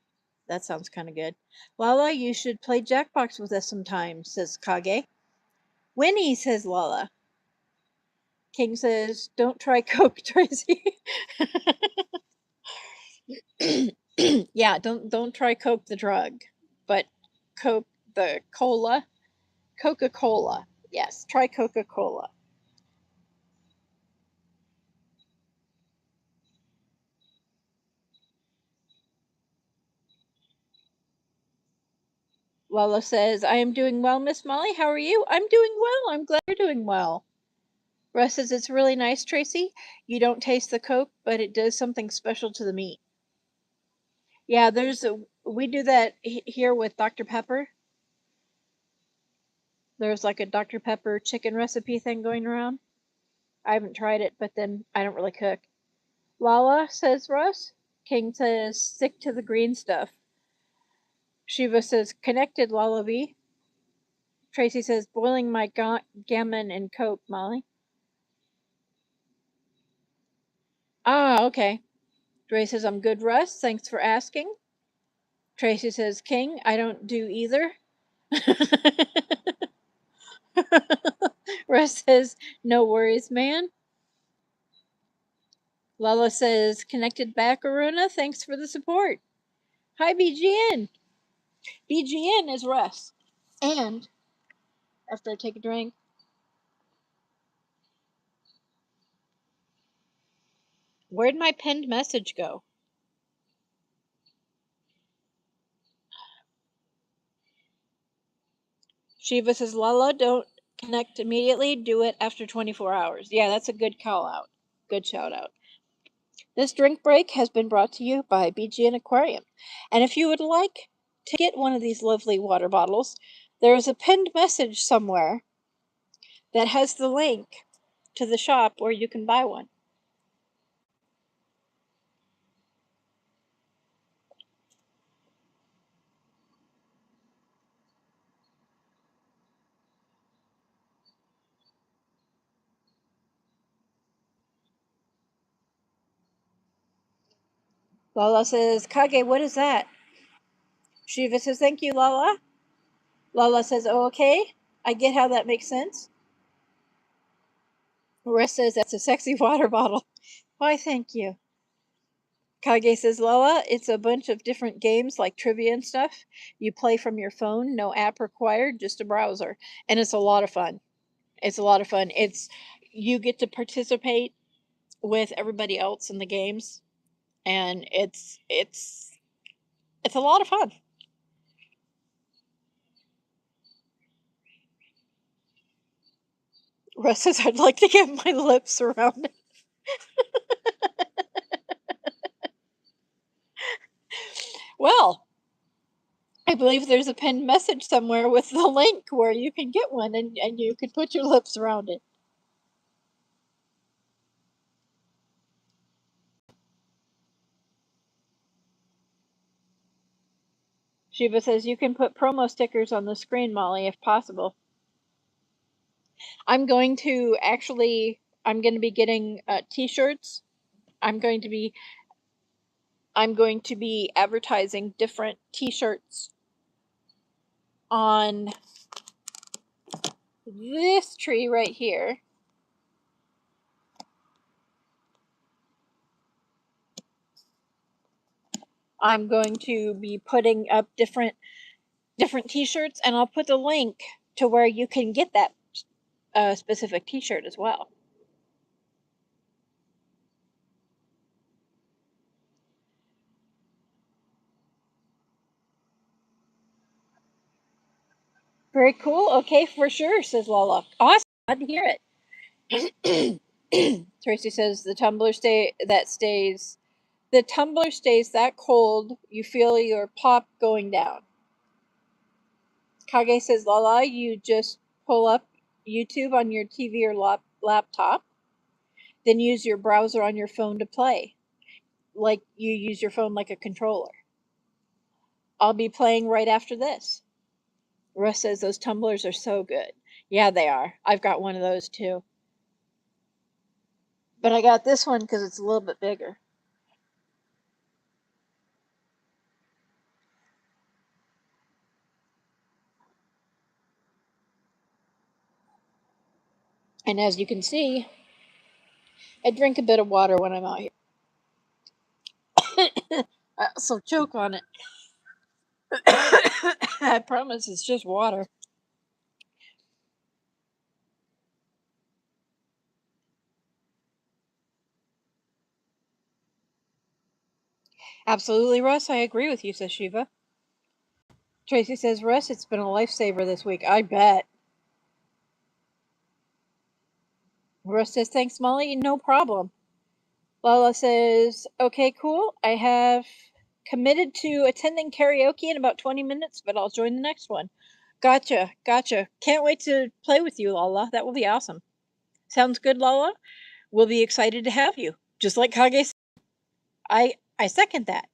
That sounds kind of good. Lala, you should play Jackbox with us sometime, says Kage. Winnie, says Lala. King says, don't try Coke, Tracy. Yeah, don't try Coke the drug, but Coke the cola, Coca-Cola. Yes, try Coca-Cola. Lala says, I am doing well, Miss Molly. How are you? I'm doing well. I'm glad you're doing well. Russ says, it's really nice, Tracy. You don't taste the Coke, but it does something special to the meat. Yeah, we do that here with Dr. Pepper. There's like a Dr. Pepper chicken recipe thing going around. I haven't tried it, but then I don't really cook. Lala, says Russ. King says, stick to the green stuff. Shiva says, connected, Lala V. Tracy says, boiling my gammon and Coke, Molly. Ah, okay. Dre says, I'm good, Russ. Thanks for asking. Tracy says, King, I don't do either. Russ says, no worries, man. Lala says, connected back, Aruna. Thanks for the support. Hi, BGN. BGN is Russ. And after I take a drink, where'd my pinned message go? Shiva says, Lala, don't connect immediately. Do it after 24 hours. Yeah, that's a good call out. Good shout out. This drink break has been brought to you by BGN Aquarium. And if you would like to get one of these lovely water bottles, there is a pinned message somewhere that has the link to the shop where you can buy one. Lala says, Kage, what is that? Shiva says, thank you, Lala. Lala says, oh, okay. I get how that makes sense. Russ says, that's a sexy water bottle. Why, thank you. Kage says, Lala, it's a bunch of different games like trivia and stuff. You play from your phone, no app required, just a browser. And it's a lot of fun. It's a lot of fun. You get to participate with everybody else in the games, and it's a lot of fun. Russ says, I'd like to get my lips around it. Well, I believe there's a pinned message somewhere with the link where you can get one and you can put your lips around it. Shiva says you can put promo stickers on the screen, Molly, if possible. I'm going to be getting t-shirts. I'm going to be I'm going to be advertising different t-shirts on this tree right here. I'm going to be putting up different t-shirts, and I'll put the link to where you can get that specific t-shirt as well. Very cool. Okay, for sure, says Lala. Awesome. Glad to hear it. Tracy says the tumbler stays that cold you feel your pop going down. Kage says, Lala, you just pull up YouTube on your TV or laptop, then use your browser on your phone to play. Like you use your phone like a controller. I'll be playing right after this. Russ says those tumblers are so good. Yeah, they are. I've got one of those too. But I got this one because it's a little bit bigger. And as you can see, I drink a bit of water when I'm out here. I also choke on it. I promise it's just water. Absolutely, Russ. I agree with you, says Shiva. Tracy says, Russ, it's been a lifesaver this week. I bet. Russ says, thanks, Molly. No problem. Lala says, okay, cool. I have committed to attending karaoke in about 20 minutes, but I'll join the next one. Gotcha, gotcha. Can't wait to play with you, Lala. That will be awesome. Sounds good, Lala. We'll be excited to have you. Just like Kage said. I second that.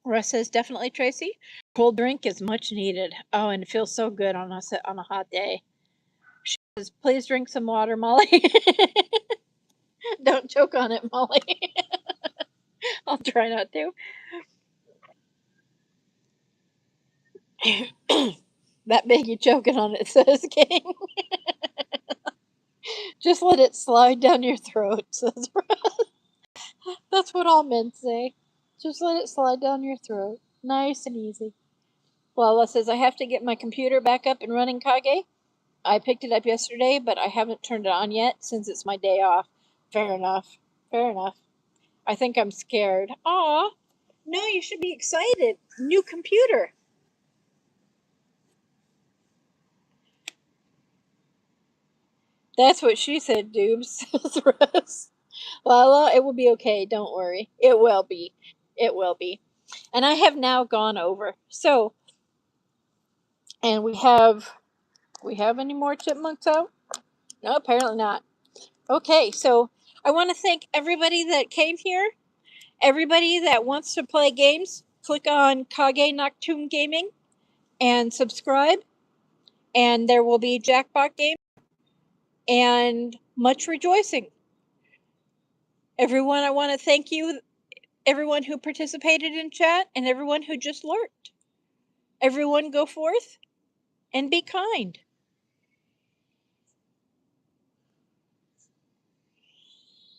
Russ says, definitely, Tracy. Cold drink is much needed. Oh, and it feels so good on a hot day. She says, please drink some water, Molly. Don't choke on it, Molly. I'll try not to. That big you choking on it, says King. Just let it slide down your throat, says That's what all men say. Just let it slide down your throat. Nice and easy. Lala says, I have to get my computer back up and running, Kage. I picked it up yesterday, but I haven't turned it on yet since it's my day off. Fair enough. Fair enough. I think I'm scared. Aw. No, you should be excited. New computer. That's what she said, Doobs. Lala, it will be okay. Don't worry. It will be. It will be. And I have now gone over. So, and we have any more chipmunks out? No, apparently not. Okay, so I want to thank everybody that came here. Everybody that wants to play games, click on Kage Noctum Gaming and subscribe. And there will be Jackpot game and much rejoicing. Everyone, I want to thank you, everyone who participated in chat and everyone who just lurked. Everyone go forth and be kind.